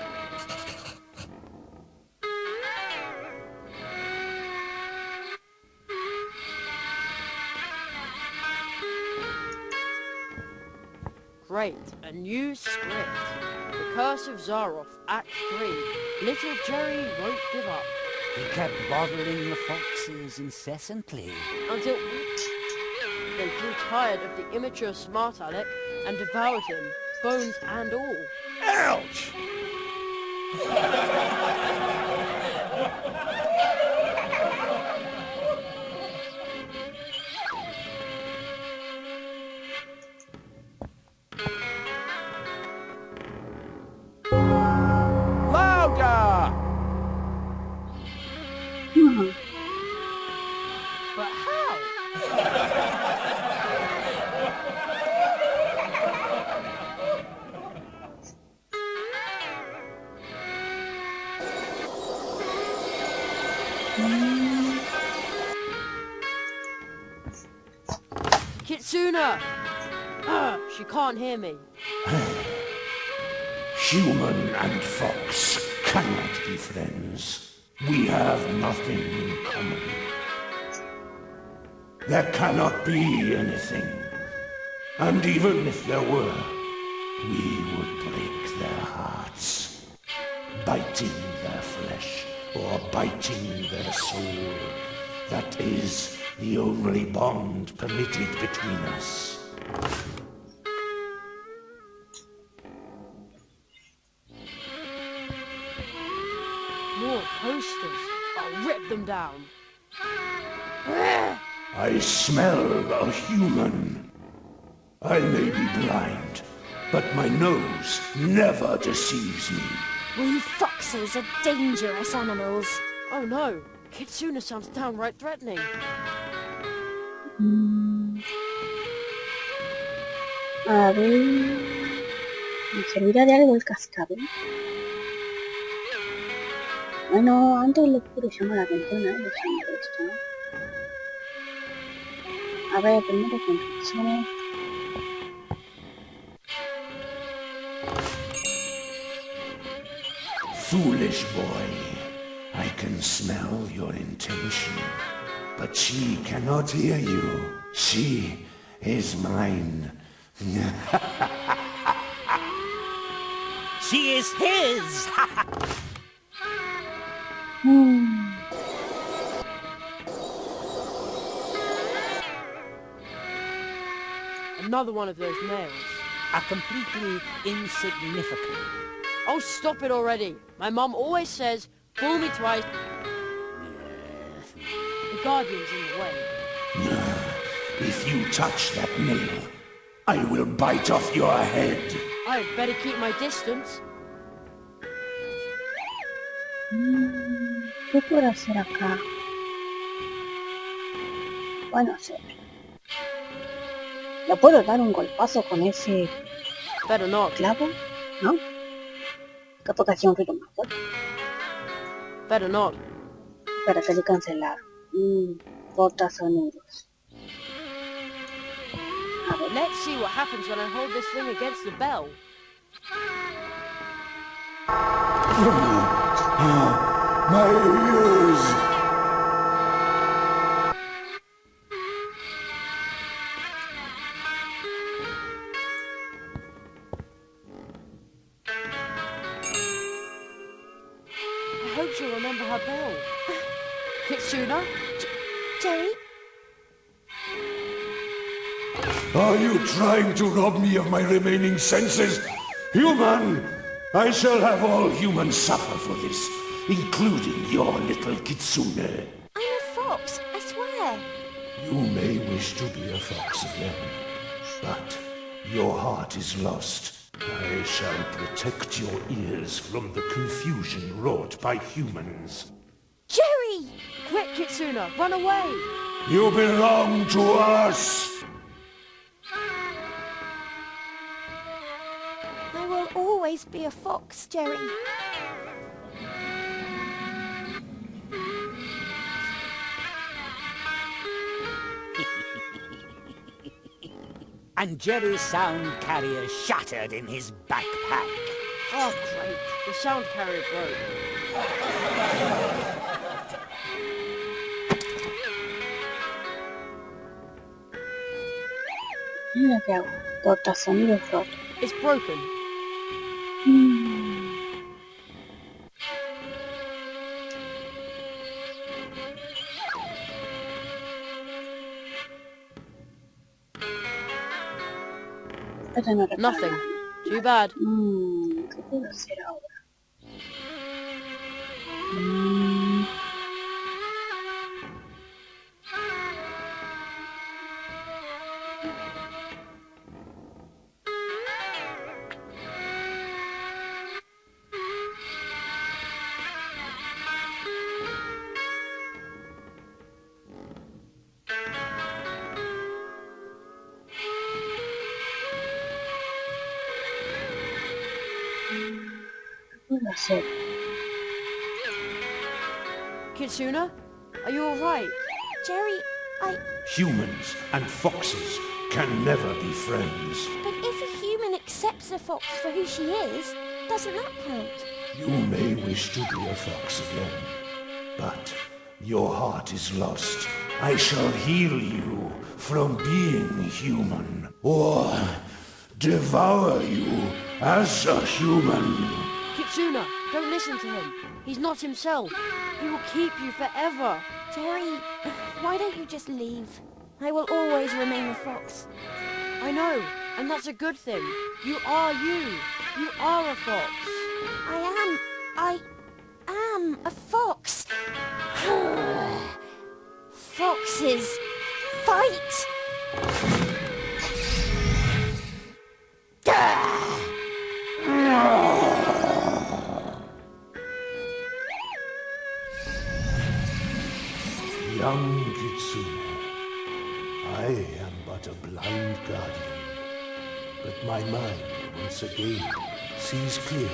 Great, a new script. The Curse of Zaroff, Act 3. Little Jerry won't give up. He kept bothering the foxes incessantly. Until they grew tired of the immature smart aleck and devoured him, bones and all. Ouch! Louder! But how? Kitsune! She can't hear me. Human and fox cannot be friends. We have nothing in common. There cannot be anything. And even if there were, we would break their hearts, biting their flesh or biting their soul. That is the only bond permitted between us. More posters. I'll rip them down. I smell a human. I may be blind, but my nose never deceives me. We foxes are dangerous animals. Oh no, Kitsune sounds downright threatening. A ver... ¿Me servirá de algo el cascabel? Bueno, antes le quiero llamar la atención a él, esto, ¿no? A ver, primero con Kitsune. Foolish boy, I can smell your intention, but she cannot hear you. She is mine. She is his! Another one of those nails. A completely insignificant. Oh, stop it already. My mum always says, fool me twice. The Guardian's in the way. If you touch that nail, I will bite off your head. I'd better keep my distance. ¿Qué puedo hacer acá? Bueno, hacer. ¿Le puedo dar un golpazo con ese Better not. clavo? ¿No? Capaz que hacía un ruido más fuerte. Better not. Para salir cancelar. Corta sonidos. A ver. Let's see what happens when I hold this thing against the bell. My ears! I hope she'll remember her bell. Kitsuna? Jerry? Are you trying to rob me of my remaining senses? Human! I shall have all humans suffer for this, including your little kitsune. I'm a fox, I swear. You may wish to be a fox again, but your heart is lost. I shall protect your ears from the confusion wrought by humans. Jerry! Quick, Kitsuna, run away! You belong to us! I will always be a fox, Jerry. And Jerry's sound carrier shattered in his backpack. Oh, great. The sound carrier broke. Mira que hago. Torta sonido roto. It's broken. Esta no repara Nothing. nada. Too bad. ¿Qué puedo hacer ahora? ¿Qué puedo hacer? Kitsuna, are you alright? Jerry, Humans and foxes can never be friends. But if a human accepts a fox for who she is, doesn't that count? You may wish to be a fox again, but your heart is lost. I shall heal you from being human, or devour you as a human. Kitsuna, don't listen to him. He's not himself. He will keep you forever. Jerry, why don't you just leave? I will always remain a fox. I know, and that's a good thing. You are you. You are a fox. I am a fox. Foxes, fight! Young Kitsune, I am but a blind guardian, but my mind once again sees clearly.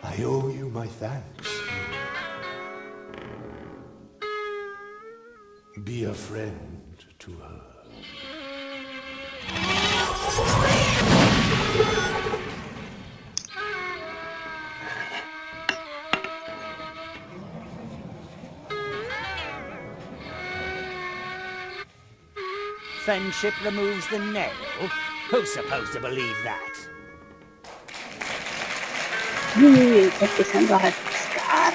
I owe you my thanks. Be a friend to her. Friendship removes the nail? Who's supposed to believe that? Está empezando a refrescar.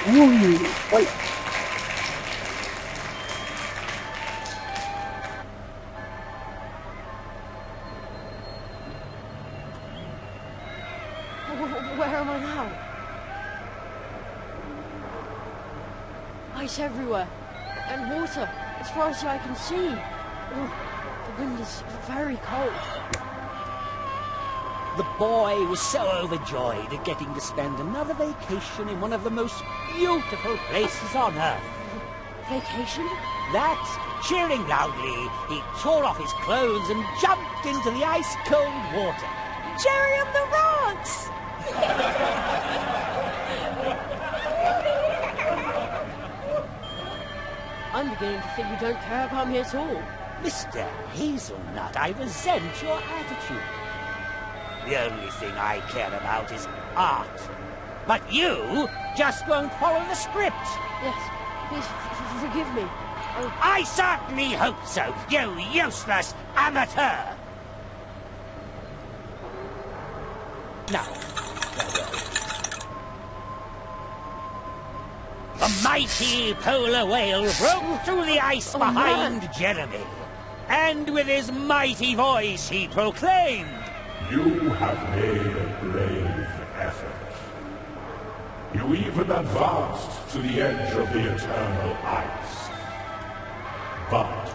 Hola. Where am I now? Ice everywhere. And water, as far as the eye can see. Oh, the wind is very cold. The boy was so overjoyed at getting to spend another vacation in one of the most beautiful places on Earth. Vacation? That, cheering loudly, he tore off his clothes and jumped into the ice-cold water. Jerry on the rocks! I'm beginning to think you don't care about me at all. Mr. Hazelnut, I resent your attitude. The only thing I care about is art. But you just won't follow the script. Yes, please forgive me. I certainly hope so, you useless amateur! Now, farewell. The mighty polar whale broke through the ice behind Jeremy, and with his mighty voice he proclaimed, "You have made a brave effort. You even advanced to the edge of the eternal ice. But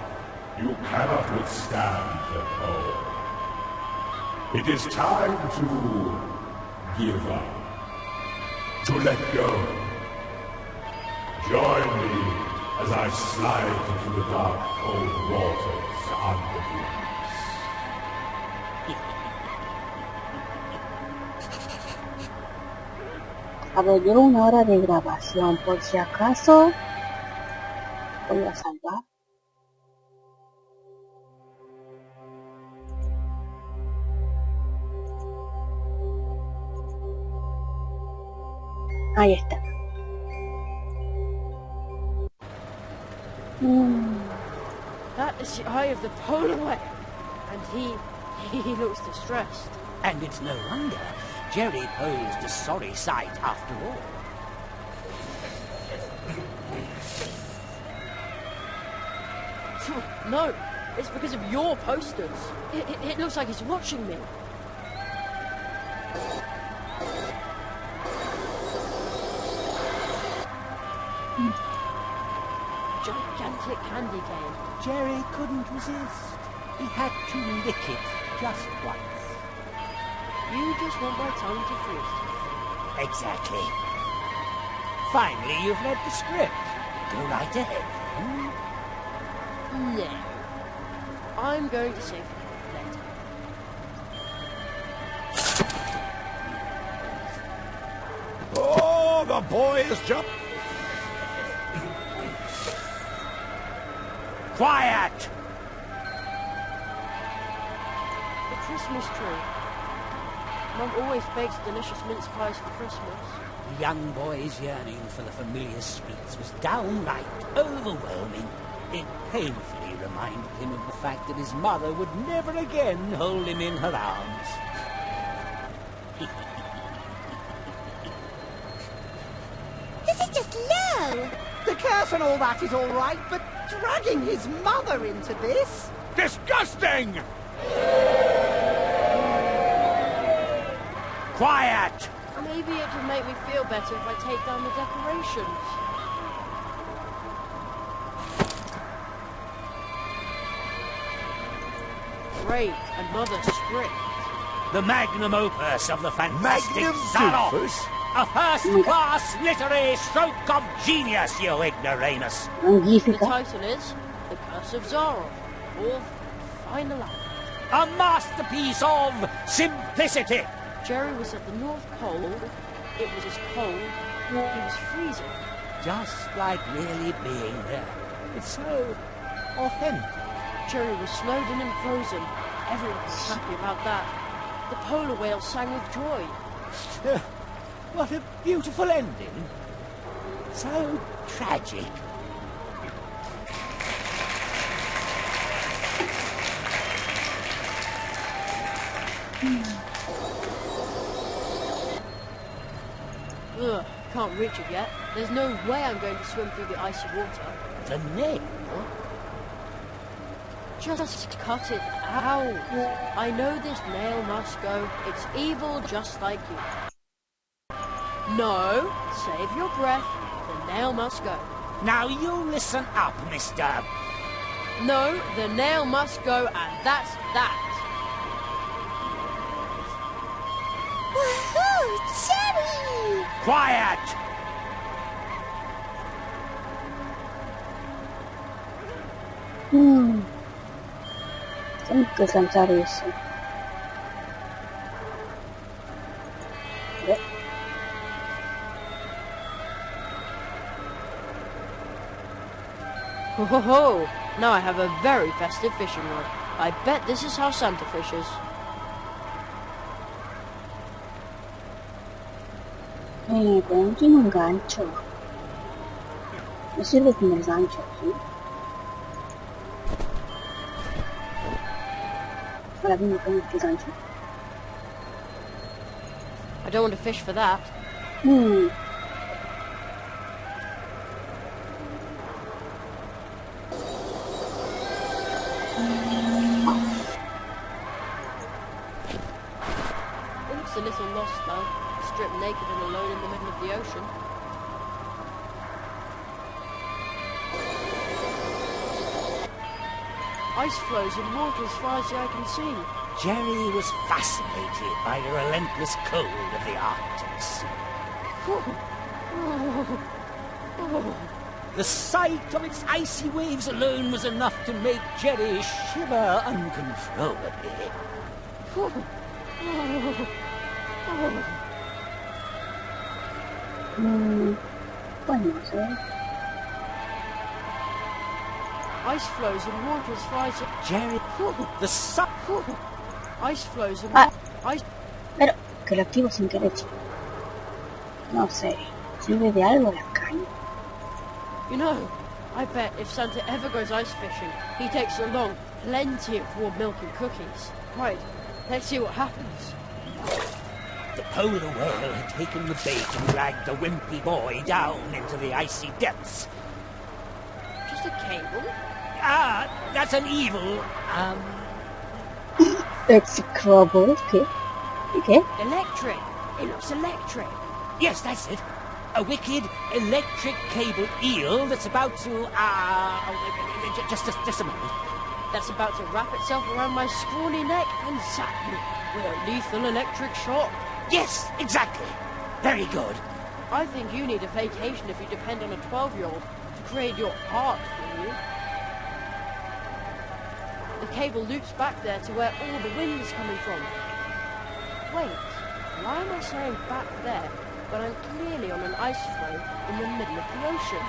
you cannot withstand the cold. It is time to give up, to let go. Join me as I slide into the dark, cold waters under the ice." A ver, llevo 1 hora de grabación, por si acaso voy a salvar. Ahí está. That is the eye of the polar whale, and he looks distressed. and it's no wonder Jerry posed a sorry sight after all. No, it's because of your posters. It looks like he's watching me. Gigantic candy cane. Jerry couldn't resist. He had to lick it just once. You just want my tongue to freeze. Exactly. Finally, you've read the script. Go right ahead, then. No. I'm going to save it later. Oh, the boy is jumped. Quiet! The Christmas tree. Mum always bakes delicious mince pies for Christmas. The young boy's yearning for the familiar sweets was downright overwhelming. It painfully reminded him of the fact that his mother would never again hold him in her arms. This is just low! The curse and all that is all right, but dragging his mother into this? Disgusting! Quiet! Maybe it would make me feel better if I take down the decorations. Great, another script. The magnum opus of the fantastic Magnum Zaroff. opus? A first-class literary stroke of genius, you ignoramus. The Magnífica. title is The Curse of Zaroff, fourth final act. A masterpiece of simplicity. Jerry was at the North Pole. It was as cold. He was freezing. Just like really being there. It's so authentic. Jerry was snowed in and frozen. Everyone was happy about that. The polar whale sang with joy. What a beautiful ending. So tragic. Ugh, can't reach it yet. There's no way I'm going to swim through the icy water. The nail? Just cut it out. I know this nail must go. It's evil just like you. No, save your breath. The nail must go. Now you listen up, mister. No, the nail must go, and that's that. Woohoo! Jerry! Quiet! Tengo que cantar eso. Ho ho ho! Now I have a very festive fishing rod. I bet this is how Santa fishes. Con tiene un gancho. Me sirve como el gancho, ¿sí? Ahora mismo tengo este gancho. I don't want to fish for that. It looks a little lost now, stripped naked and alone in the middle of the ocean. Ice flows and water as far as the eye can see. Jerry was fascinated by the relentless cold of the Arctic. The sight of its icy waves alone was enough to make Jerry shiver uncontrollably. Pues no sé. Ice flows and water as far as Jerry, the sun. Ice flows and ice. Pero que lo activo sin querer, chico. No sé. ¿Sirve de algo la caña? You know, I bet if Santa ever goes ice fishing, he takes along plenty of warm milk and cookies. Right, let's see what happens. The polar whale had taken the bait and dragged the wimpy boy down into the icy depths. Just a cable? Ah, that's an evil, Execrable, okay. Okay. Electric! It looks electric! Yes, that's it. A wicked electric cable eel that's about to, just a moment. That's about to wrap itself around my scrawny neck and zap me with a lethal electric shock. Yes, exactly. Very good. I think you need a vacation if you depend on a 12-year-old to create your art for you. The cable loops back there to where all the wind is coming from. Wait, why am I saying back there when I'm clearly on an ice floe in the middle of the ocean?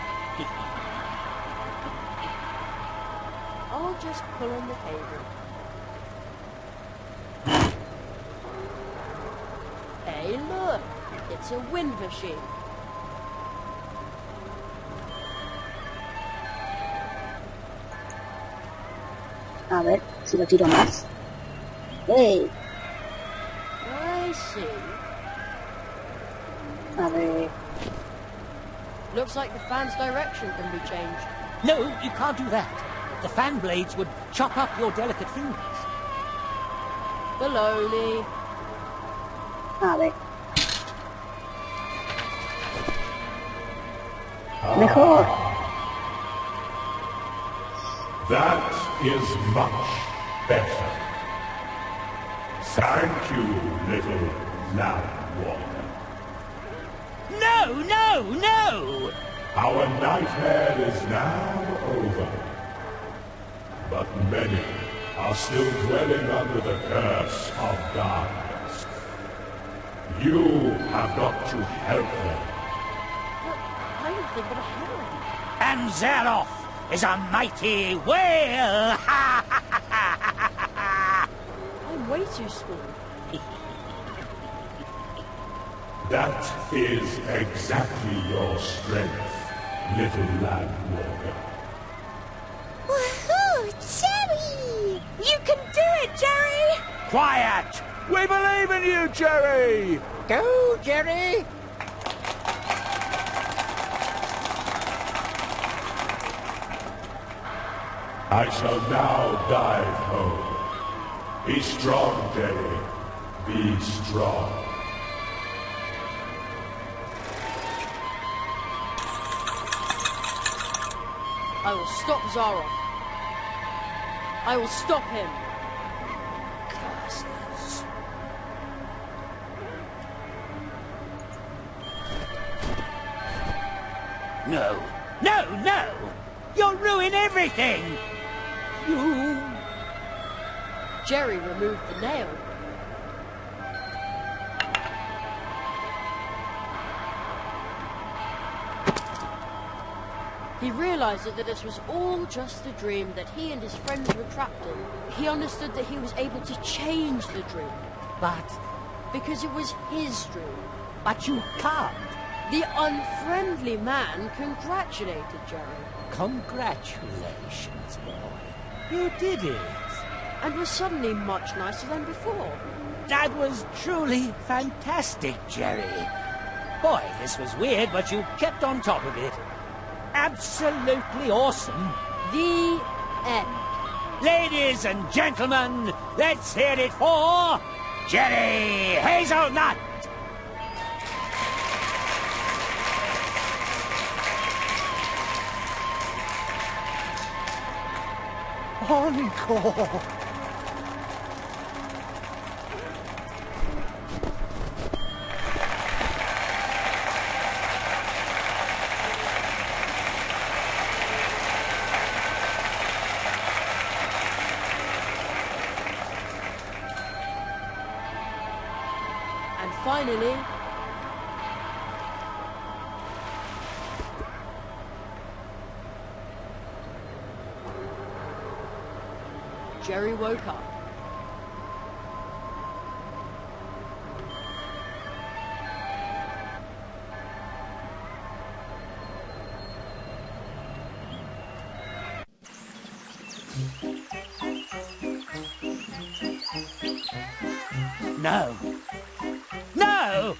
I'll just pull on the cable. Hey look, it's a wind machine. A ver, si lo tiro más. ¡Hey! I see. A ver... Looks like the fan's direction can be changed. No, you can't do that. The fan blades would chop up your delicate fingers. Baloney. A ver... Mejor. That is much better. Thank you, little land walker. No, no, no! Our nightmare is now over. But many are still dwelling under the curse of darkness. You have got to help them. But I'm thinking of Helen. And Zeroth is a mighty whale! I'm way too small. That is exactly your strength, little land walker. Woohoo! Jerry! You can do it, Jerry! Quiet! We believe in you, Jerry! Go, Jerry! I shall now dive home. Be strong, Jerry. Be strong. I will stop Zaroff. I will stop him. Curses. No, no, no! You'll ruin everything! You... Jerry removed the nail. He realized that this was all just a dream that he and his friends were trapped in. He understood that he was able to change the dream. But... Because it was his dream. But you can't. The unfriendly man congratulated Jerry. Congratulations, boy. You did it. And was suddenly much nicer than before. That was truly fantastic, Jerry. Boy, this was weird, but you kept on top of it. Absolutely awesome. The end. Ladies and gentlemen, let's hear it for Jerry Hazelnut. Encore! And finally, Jerry woke up. No. No!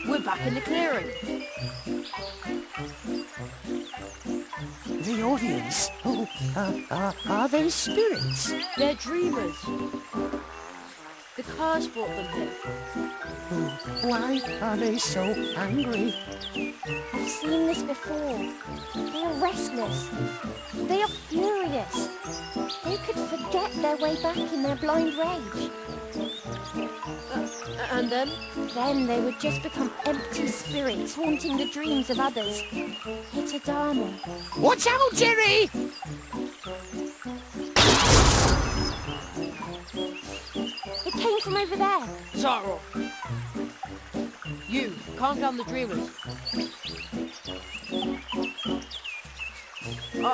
We're back in the clearing. The audience? Oh, are they spirits? They're dreamers. The curse brought them here. Why are they so angry? I've seen this before. They are restless. They are furious. They could forget their way back in their blind rage. And then? Then they would just become empty spirits haunting the dreams of others. Hittadama. Watch out, Jerry! It came from over there. Zaro. You, calm down the dreamers.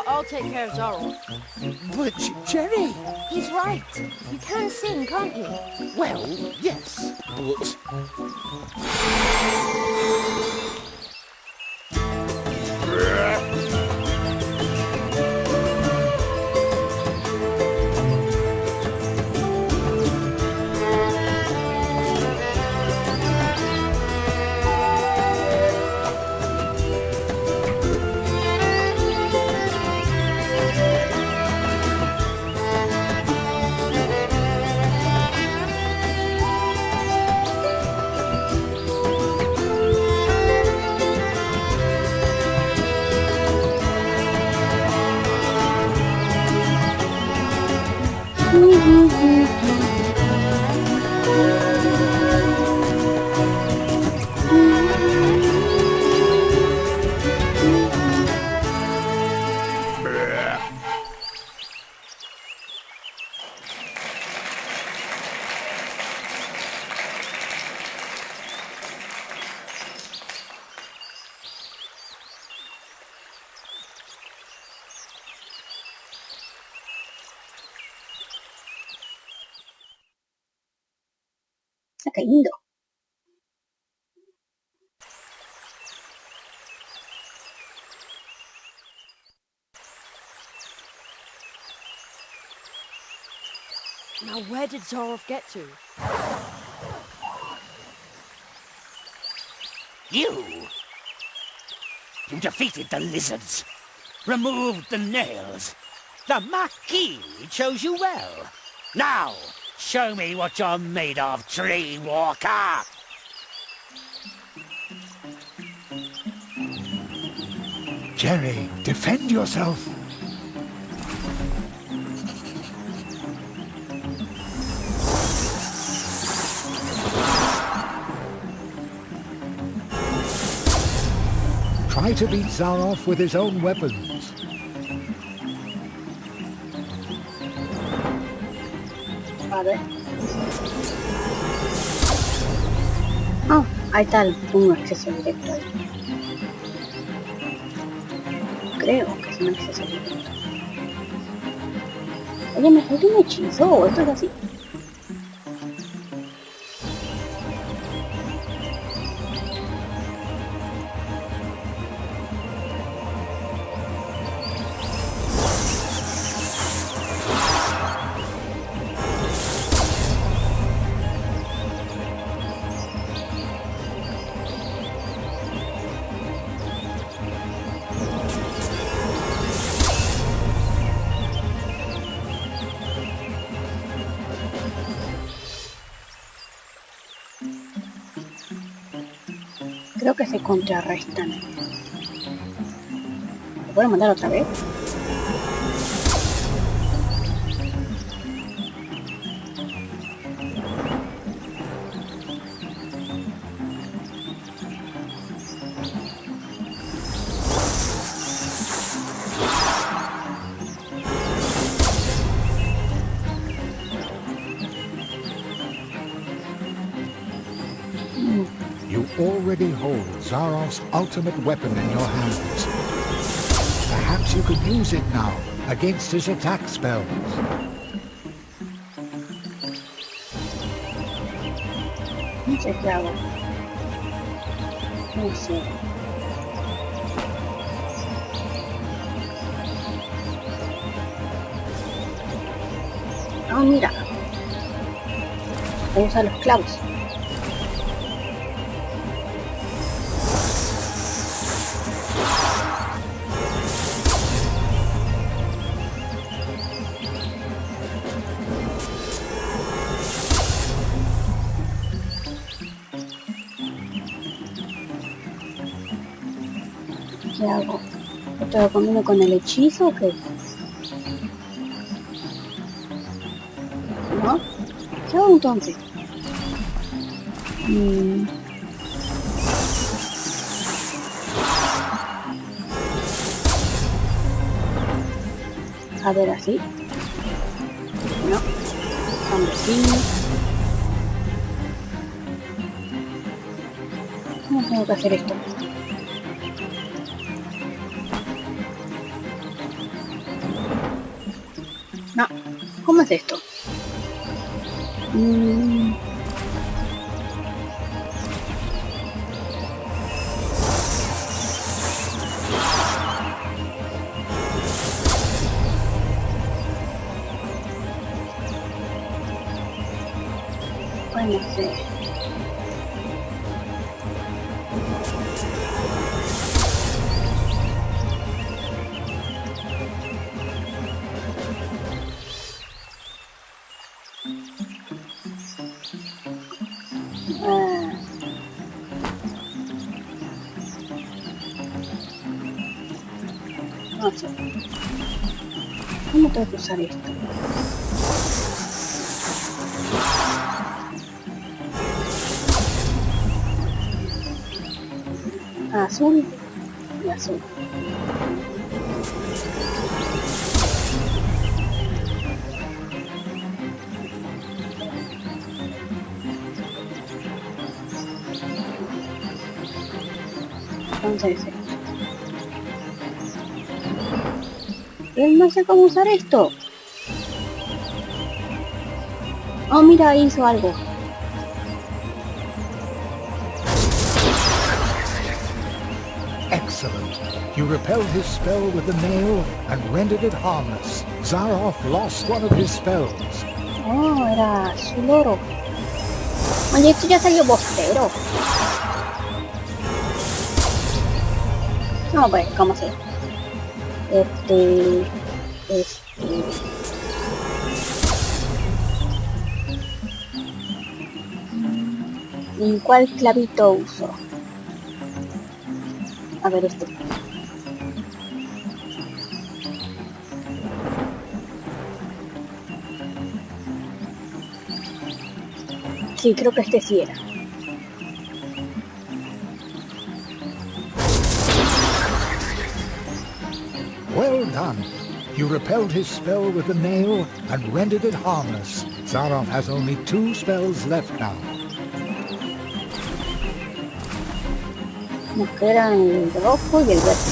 I'll take care of Zaro. But, Jerry... He's right. You can sing, can't you? Well, yes, but... Está cayendo. Now where did Zaroff get to? You defeated the lizards, removed the nails. The Marquis chose you well. Now, show me what you're made of, Tree Walker! Jerry, defend yourself. Try to beat Zaroff with his own weapons. A ver. Ah, ahí está un acceso directo ahí. Creo que es un acceso directo. Oye, ¿me falta un hechizo o esto es así? Creo que se contrarrestan. ¿Lo puedo mandar otra vez? You already hold Zaroff's ultimate weapon in your hands. Perhaps you could use it now against his attack spells. No sé qué hago. No sé. Ah, mira. Vamos a los clavos. ¿Qué hago? ¿Esto lo combino con el hechizo o qué? ¿No? ¿Qué hago entonces? A ver, así. No. Cambio aquí. ¿Cómo tengo que hacer esto? No. ¿Cómo es esto? Bueno, sí. No sé. ¿Cómo tengo que usar esto? Azul y azul. Entonces, no sé cómo usar esto. Oh, mira, hizo algo. Excellent. You repelled his spell with the nail and rendered it harmless. Zaroff lost one of his spells. Oh, era su loro. Oye, esto ya salió bostero. No, pues, ¿cómo se? ¿Y cuál clavito uso? A ver, este. Sí, creo que este sí era. done. You repelled his spell with the nail and rendered it harmless. Zaroff has only 2 spells left now. Nos quedan el rojo y el verde.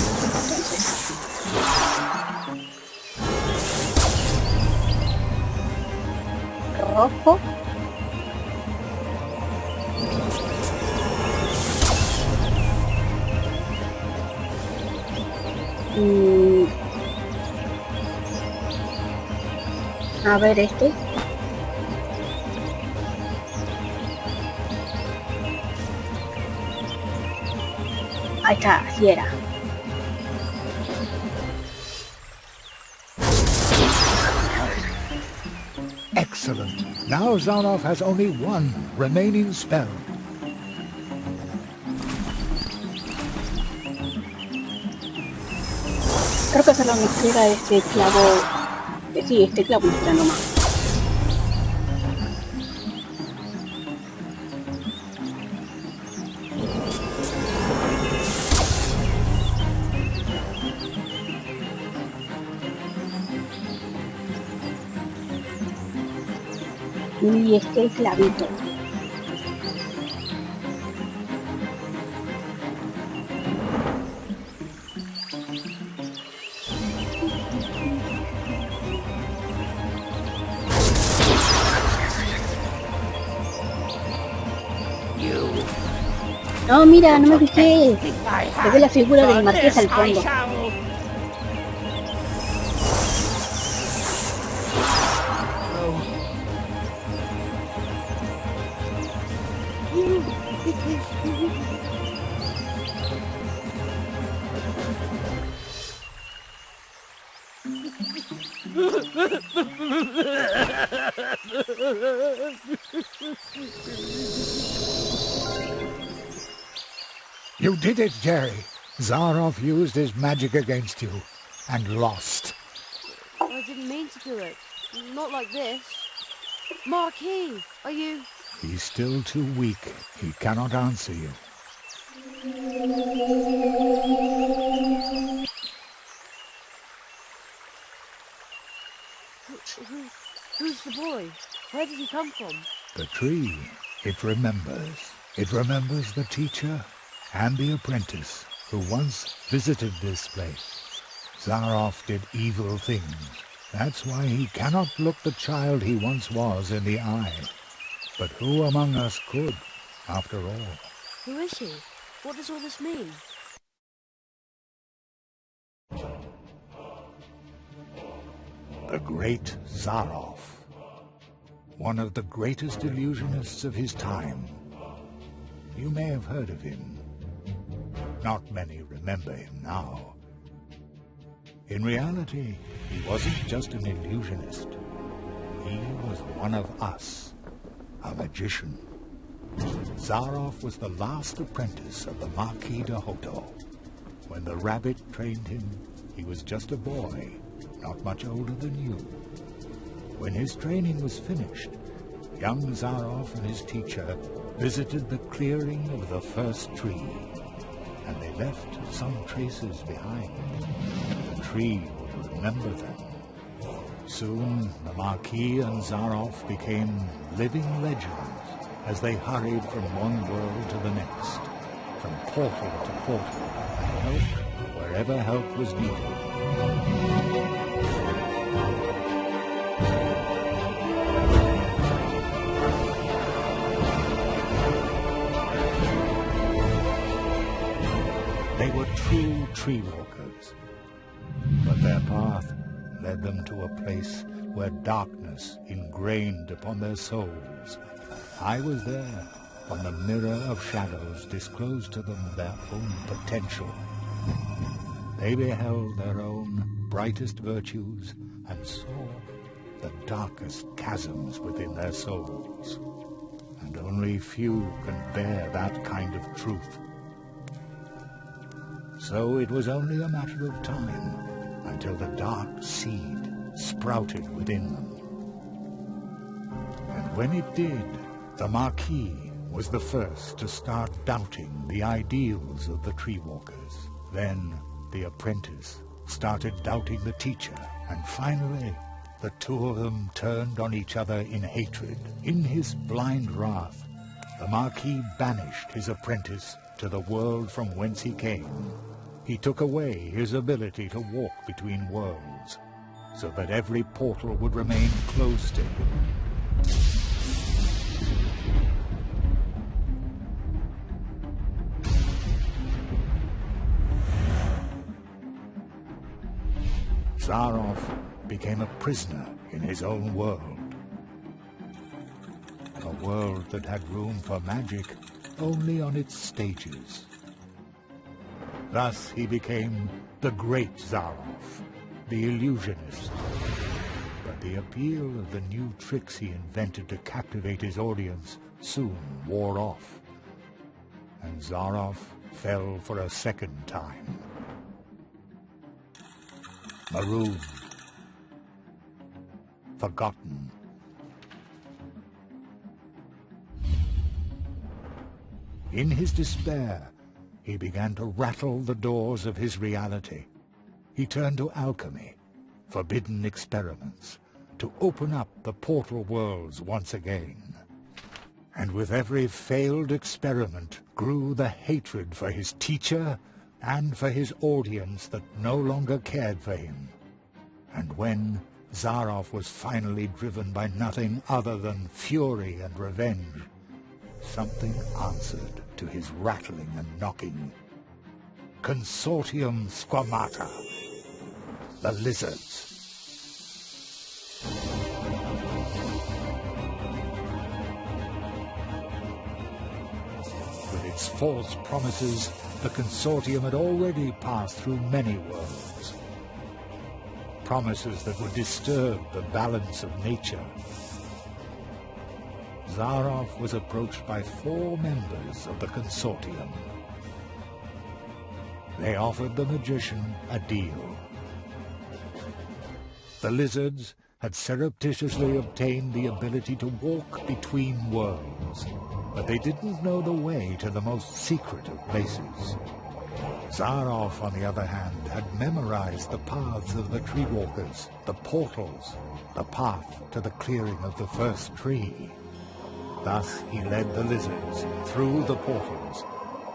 Entonces, rojo. A ver este. Ahí está, así era. Excellent. Now Zaroff has only 1 remaining spell. Creo que solo nos queda este clavo. Sí, este clavo nos queda nomás. Y este clavito. No, mira, no me fijé. Se ve la figura del marqués al fondo. You did it, Jerry. Zaroff used his magic against you and lost. I didn't mean to do it. Not like this. Marquis, are you... He's still too weak. He cannot answer you. Who's the boy? Where did he come from? The tree, it remembers. It remembers the teacher and the apprentice who once visited this place. Zaroff did evil things. That's why he cannot look the child he once was in the eye. But who among us could, after all? Who is he? What does all this mean? The great Zaroff, one of the greatest illusionists of his time. You may have heard of him. Not many remember him now. In reality, he wasn't just an illusionist. He was one of us, a magician. Zaroff was the last apprentice of the Marquis de Hoto. When the rabbit trained him, he was just a boy, not much older than you. When his training was finished, young Zaroff and his teacher visited the clearing of the first tree, and they left some traces behind. The tree would remember them. Soon, the Marquis and Zaroff became living legends as they hurried from one world to the next, from portal to portal, and helped wherever help was needed. They were true tree walkers, but their path led them to a place where darkness ingrained upon their souls. I was there when the mirror of shadows disclosed to them their own potential. They beheld their own brightest virtues and saw the darkest chasms within their souls. And only few can bear that kind of truth. So it was only a matter of time until the dark seed sprouted within them. And when it did, the Marquis was the first to start doubting the ideals of the tree walkers. Then the apprentice started doubting the teacher, and finally the two of them turned on each other in hatred. In his blind wrath, the Marquis banished his apprentice to the world from whence he came. He took away his ability to walk between worlds, so that every portal would remain closed to him. Zaroff became a prisoner in his own world. A world that had room for magic only on its stages. Thus he became the Great Zaroff, the illusionist. But the appeal of the new tricks he invented to captivate his audience soon wore off, and Zaroff fell for a second time. Marooned, forgotten. In his despair, he began to rattle the doors of his reality. He turned to alchemy, forbidden experiments, to open up the portal worlds once again. And with every failed experiment grew the hatred for his teacher and for his audience that no longer cared for him. And when Zaroff was finally driven by nothing other than fury and revenge, something answered to his rattling and knocking. Consortium Squamata, the lizards. With its false promises, the Consortium had already passed through many worlds. Promises that would disturb the balance of nature. Zaroff was approached by 4 members of the Consortium. They offered the magician a deal. The lizards had surreptitiously obtained the ability to walk between worlds, but they didn't know the way to the most secret of places. Zaroff, on the other hand, had memorized the paths of the tree walkers, the portals, the path to the clearing of the first tree. Thus he led the lizards through the portals,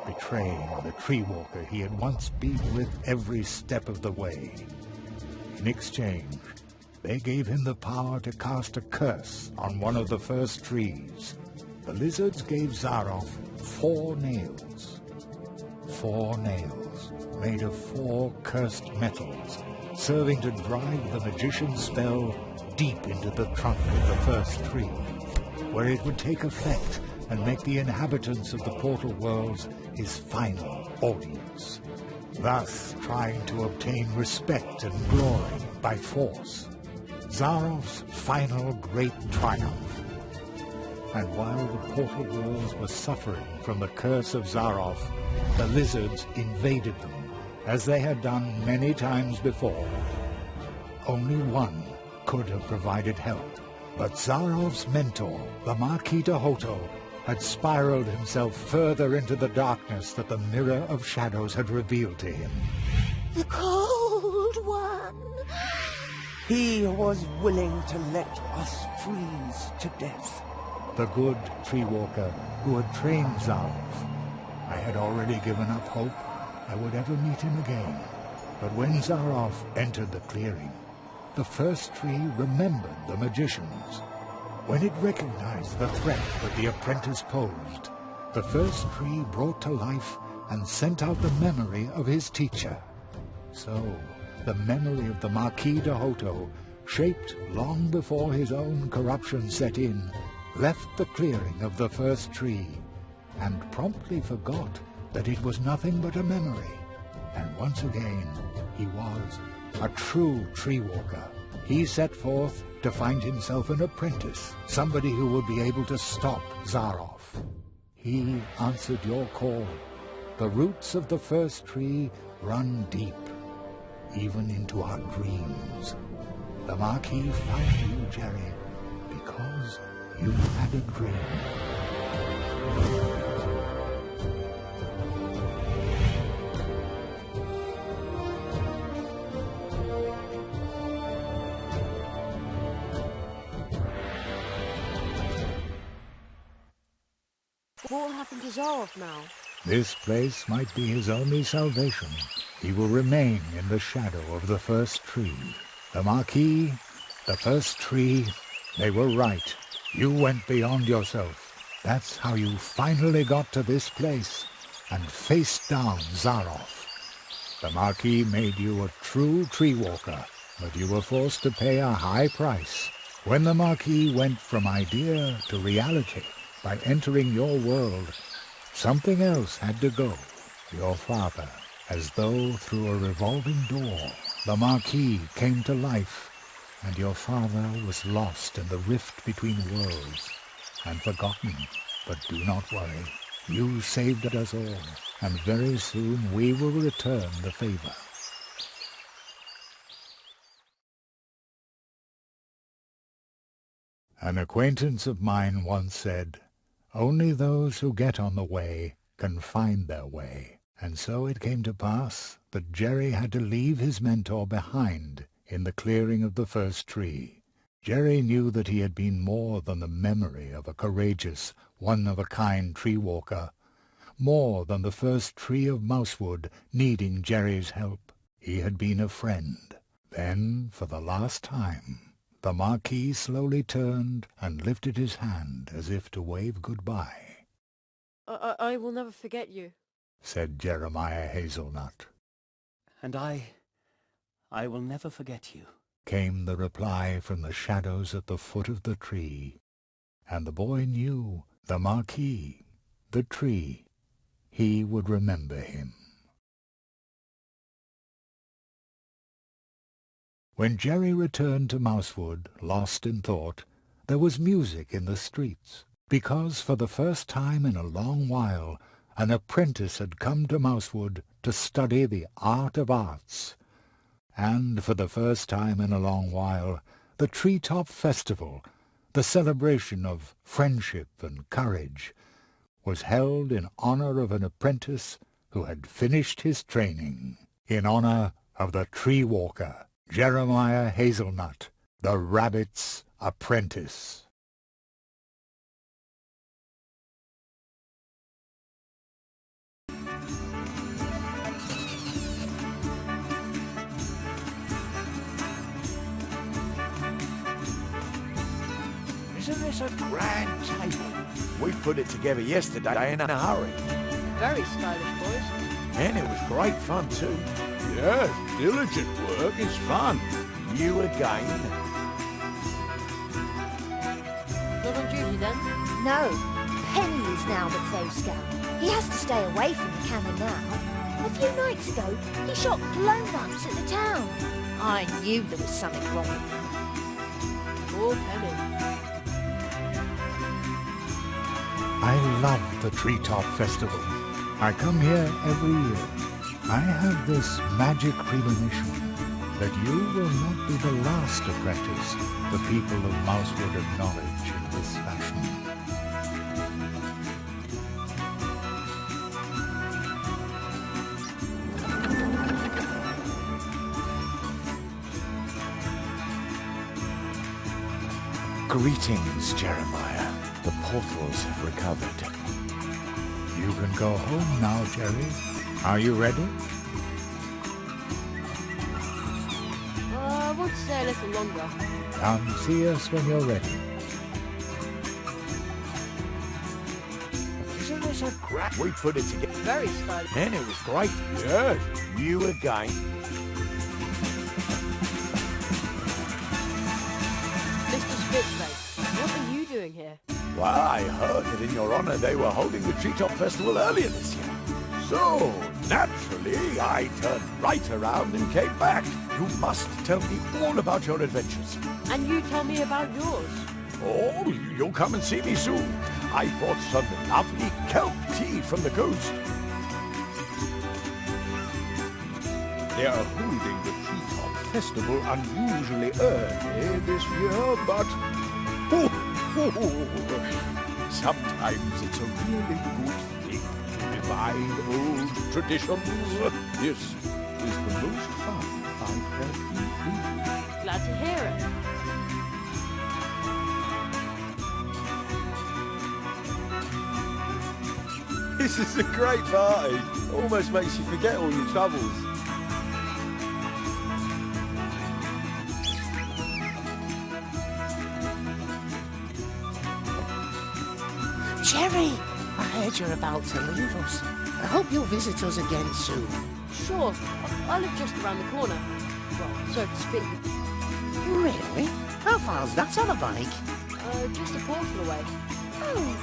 betraying the tree walker he had once been with every step of the way. In exchange, they gave him the power to cast a curse on one of the first trees. The lizards gave Zaroff 4 nails. 4 nails made of 4 cursed metals, serving to drive the magician's spell deep into the trunk of the first tree, where it would take effect and make the inhabitants of the portal worlds his final audience, thus trying to obtain respect and glory by force. Zaroff's final great triumph. And while the portal worlds were suffering from the curse of Zaroff, the lizards invaded them, as they had done many times before. Only one could have provided help, but Zaroff's mentor, the Marquis de Hoto, had spiraled himself further into the darkness that the Mirror of Shadows had revealed to him. The Cold One! He was willing to let us freeze to death. The good tree walker who had trained Zaroff. I had already given up hope I would ever meet him again. But when Zaroff entered the clearing, the first tree remembered the magicians. When it recognized the threat that the apprentice posed, the first tree brought to life and sent out the memory of his teacher. So, the memory of the Marquis de Hoto, shaped long before his own corruption set in, left the clearing of the first tree, and promptly forgot that it was nothing but a memory. And once again, he was a true tree walker. He set forth to find himself an apprentice, somebody who would be able to stop Zaroff. He answered your call. The roots of the first tree run deep, even into our dreams. The Marquis found you, Jerry, because you had a dream. What will happen to Zaroff now? This place might be his only salvation. He will remain in the shadow of the first tree. The Marquis, the first tree, they were right. You went beyond yourself. That's how you finally got to this place and faced down Zaroff. The Marquis made you a true tree walker, but you were forced to pay a high price. When the Marquis went from idea to reality by entering your world, something else had to go. Your father, as though through a revolving door, the Marquis came to life, and your father was lost in the rift between worlds and forgotten. But do not worry. You saved us all, and very soon we will return the favor. An acquaintance of mine once said, "Only those who get on the way can find their way." And so it came to pass that Jerry had to leave his mentor behind in the clearing of the first tree. Jerry knew that he had been more than the memory of a courageous, one-of-a-kind tree walker, more than the first tree of Mousewood needing Jerry's help. He had been a friend. Then, for the last time, the Marquis slowly turned and lifted his hand as if to wave goodbye. I will never forget you, said Jeremiah Hazelnut. And I will never forget you, came the reply from the shadows at the foot of the tree. And the boy knew the Marquis, the tree, he would remember him. When Jerry returned to Mousewood, lost in thought, there was music in the streets, because for the first time in a long while an apprentice had come to Mousewood to study the art of arts. And for the first time in a long while, the Treetop Festival, the celebration of friendship and courage, was held in honor of an apprentice who had finished his training, in honor of the tree walker, Jeremiah Hazelnut, the rabbit's apprentice. Isn't this a grand table? We put it together yesterday in a hurry. Very stylish, boys. And it was great fun too. Yes, diligent work is fun. You again? Not on duty then? No, Penny is now the Crow Scout. He has to stay away from the cannon now. A few nights ago, he shot blow-ups at the town. I knew there was something wrong with him. Poor Penny. I love the Treetop Festival. I come here every year. I have this magic premonition that you will not be the last apprentice the people of Mousewood acknowledge in this fashion. Greetings, Jeremiah. The portals have recovered. You can go home now, Jerry. Are you ready? I want to stay a little longer. Come see us when you're ready. Isn't this a crap? We put it together. Very stylish. And it was great. Yes. You again? Mr. Spitflake, what are you doing here? Well, I heard that in your honor they were holding the Treetop Festival earlier this year. So, naturally, I turned right around and came back. You must tell me all about your adventures. And you tell me about yours. Oh, you'll come and see me soon. I brought some lovely kelp tea from the coast. They are holding the Treetop Festival unusually early this year, but... sometimes it's a really good thing to revive old traditions. This is the most fun I've had in years. Glad to hear it. This is a great party. Almost makes you forget all your troubles. Jerry, I heard you're about to leave us. I hope you'll visit us again soon. Sure, I live just around the corner. Well, so to speak. Really? How far's that on a bike? Just a portal away. Oh,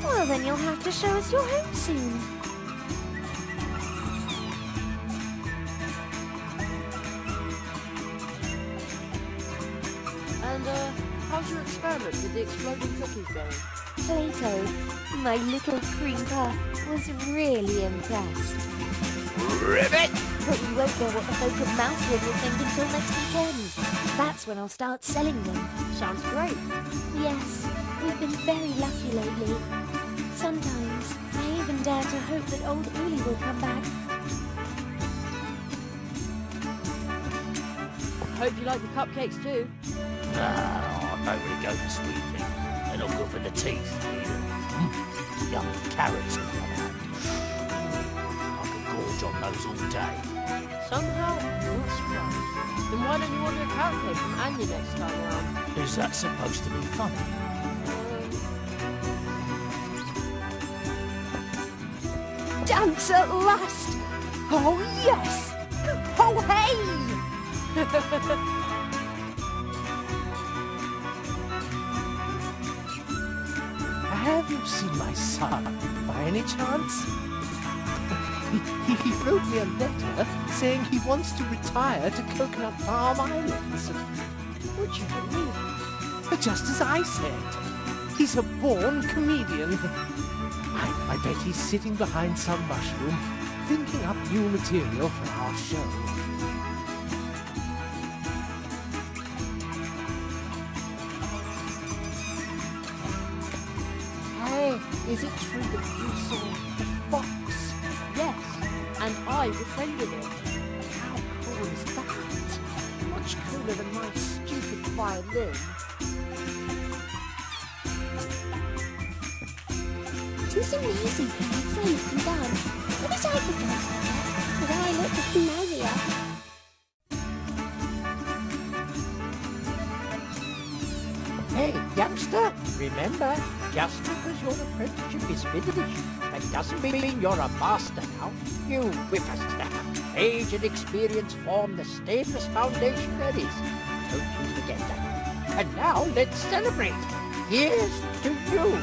well then you'll have to show us your home soon. And, how's your experiment with the exploding cookies going? Plato, my little cream puff, was really impressed. Ribbit! But we won't know what the folk of Mousewood will think until next weekend. That's when I'll start selling them. Sounds great. Yes, we've been very lucky lately. Sometimes I even dare to hope that old Uli will come back. Hope you like the cupcakes too. Ah, I know where to go for sweet things. They're not good for the teeth either. Young carrots in my hand. I could gorge on those all day. Somehow, I'm not surprised. Then why don't you order a carrot cake from Anya next time around? Is that supposed to be funny? Dance at last! Oh yes! Oh hey! Have you seen my son, by any chance? He wrote me a letter saying he wants to retire to Coconut Palm Islands. Would you believe it? Just as I said. He's a born comedian. I bet he's sitting behind some mushroom, thinking up new material for our show. Hey, is it true that you saw the fox? Yes, and I befriended it. How cool is that? Much cooler than my stupid violin. It's amazing how my friend can dance. I wish I could dance like that, but I look just nazier. Hey, youngster, remember, just because your apprenticeship is finished, that doesn't mean you're a master now. You whippersnapper. Age and experience form the stablest foundation there is. Don't you forget that. And now let's celebrate. Here's to you.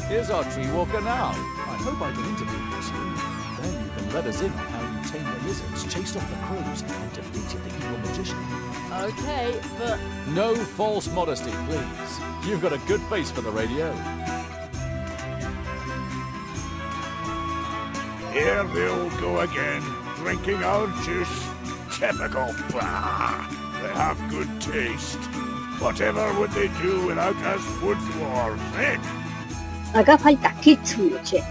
Here's our tree walker now. I hope I can interview you soon. Then you can let us in on how you tamed the lizards, chased off the crows, and defeated the evil magician. Okay, but... No false modesty, please. You've got a good face for the radio. Here they all go again, drinking our juice. Typical. Bah! They have good taste. Whatever would they do without us wood dwarves, eh? Acá falta Kitsune, che.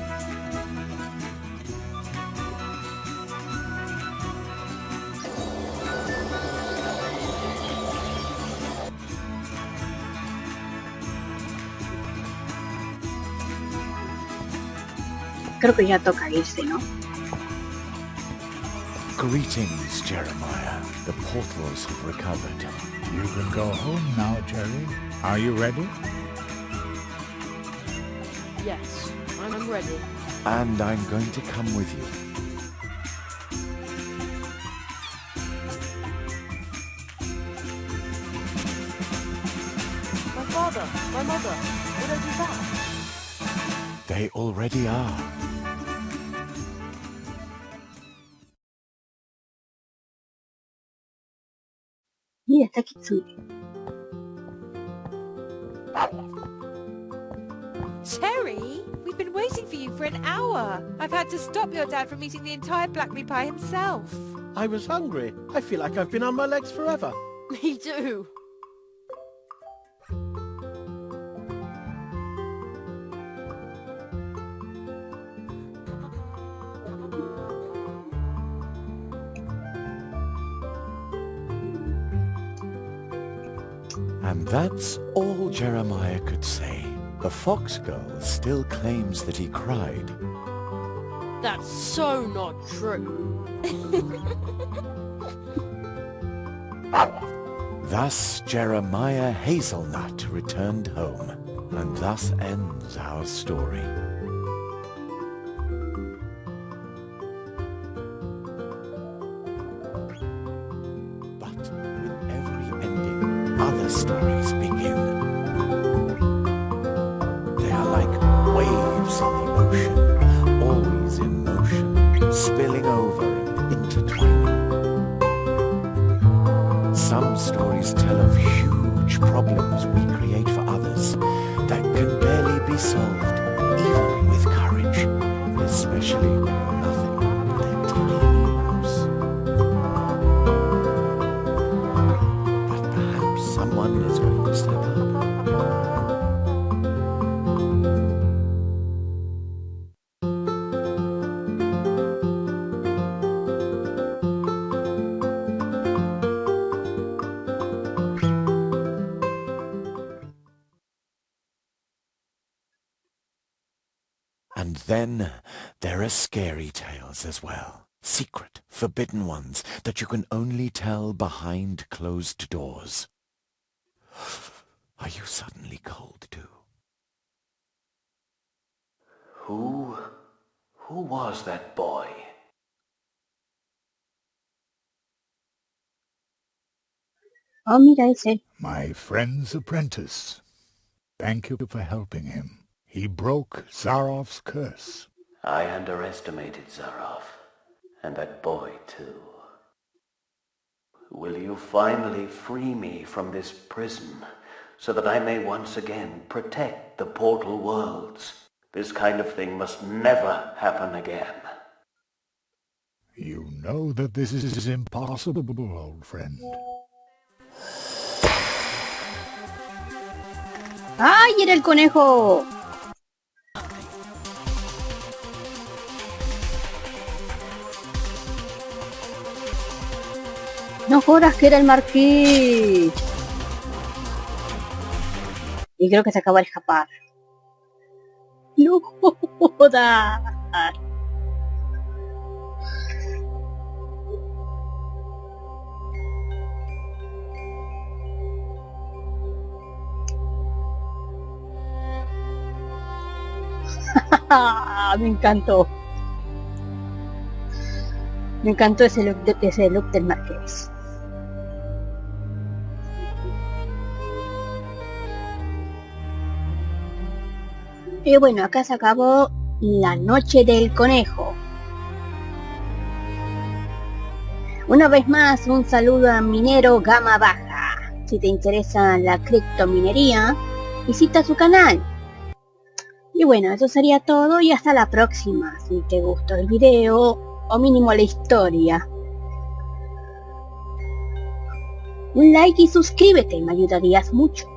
Creo que ya toca irse, ¿no? Greetings, Jeremiah. The portals have recovered. You can go home now, Jerry. Are you ready? Yes, I'm ready. And I'm going to come with you. My father, my mother, would I be back? They already are. Mira, está Kitsune. Terry, we've been waiting for you for an hour. I've had to stop your dad from eating the entire blackberry pie himself. I was hungry. I feel like I've been on my legs forever. Me too. And that's all Jeremiah could say. The fox girl still claims that he cried. That's so not true. Thus Jeremiah Hazelnut returned home, and thus ends our story. But with every ending, other stories begin. They are like waves in the ocean, always in motion, spilling over and intertwining. Some stories tell of huge problems we create for others that can barely be solved, even with courage, especially when you're nothing but a tiny mouse. But perhaps someone is going to step up. And then there are scary tales as well. Secret, forbidden ones that you can only tell behind closed doors. Are you suddenly cold too? Who was that boy? Oh, mira ese. My friend's apprentice. Thank you for helping him. He broke Zarof's curse. I underestimated Zarof, and that boy too. Will you finally free me from this prison, so that I may once again protect the portal worlds? This kind of thing must never happen again. You know that this is impossible, old friend. ¡Ay, era el conejo! No jodas que era el marqués. Y creo que se acaba de escapar. No jodas. Me encantó. Me encantó ese look del marqués. Y bueno, acá se acabó la noche del conejo. Una vez más, un saludo a minero gama baja. Si te interesa la criptominería, visita su canal. Y bueno, eso sería todo y hasta la próxima. Si te gustó el video o mínimo la historia, un like y suscríbete, me ayudarías mucho.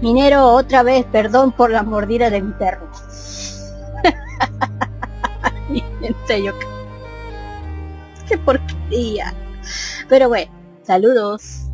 Minero, otra vez, perdón por la mordida de mi perro. En serio, qué porquería. Pero bueno, saludos.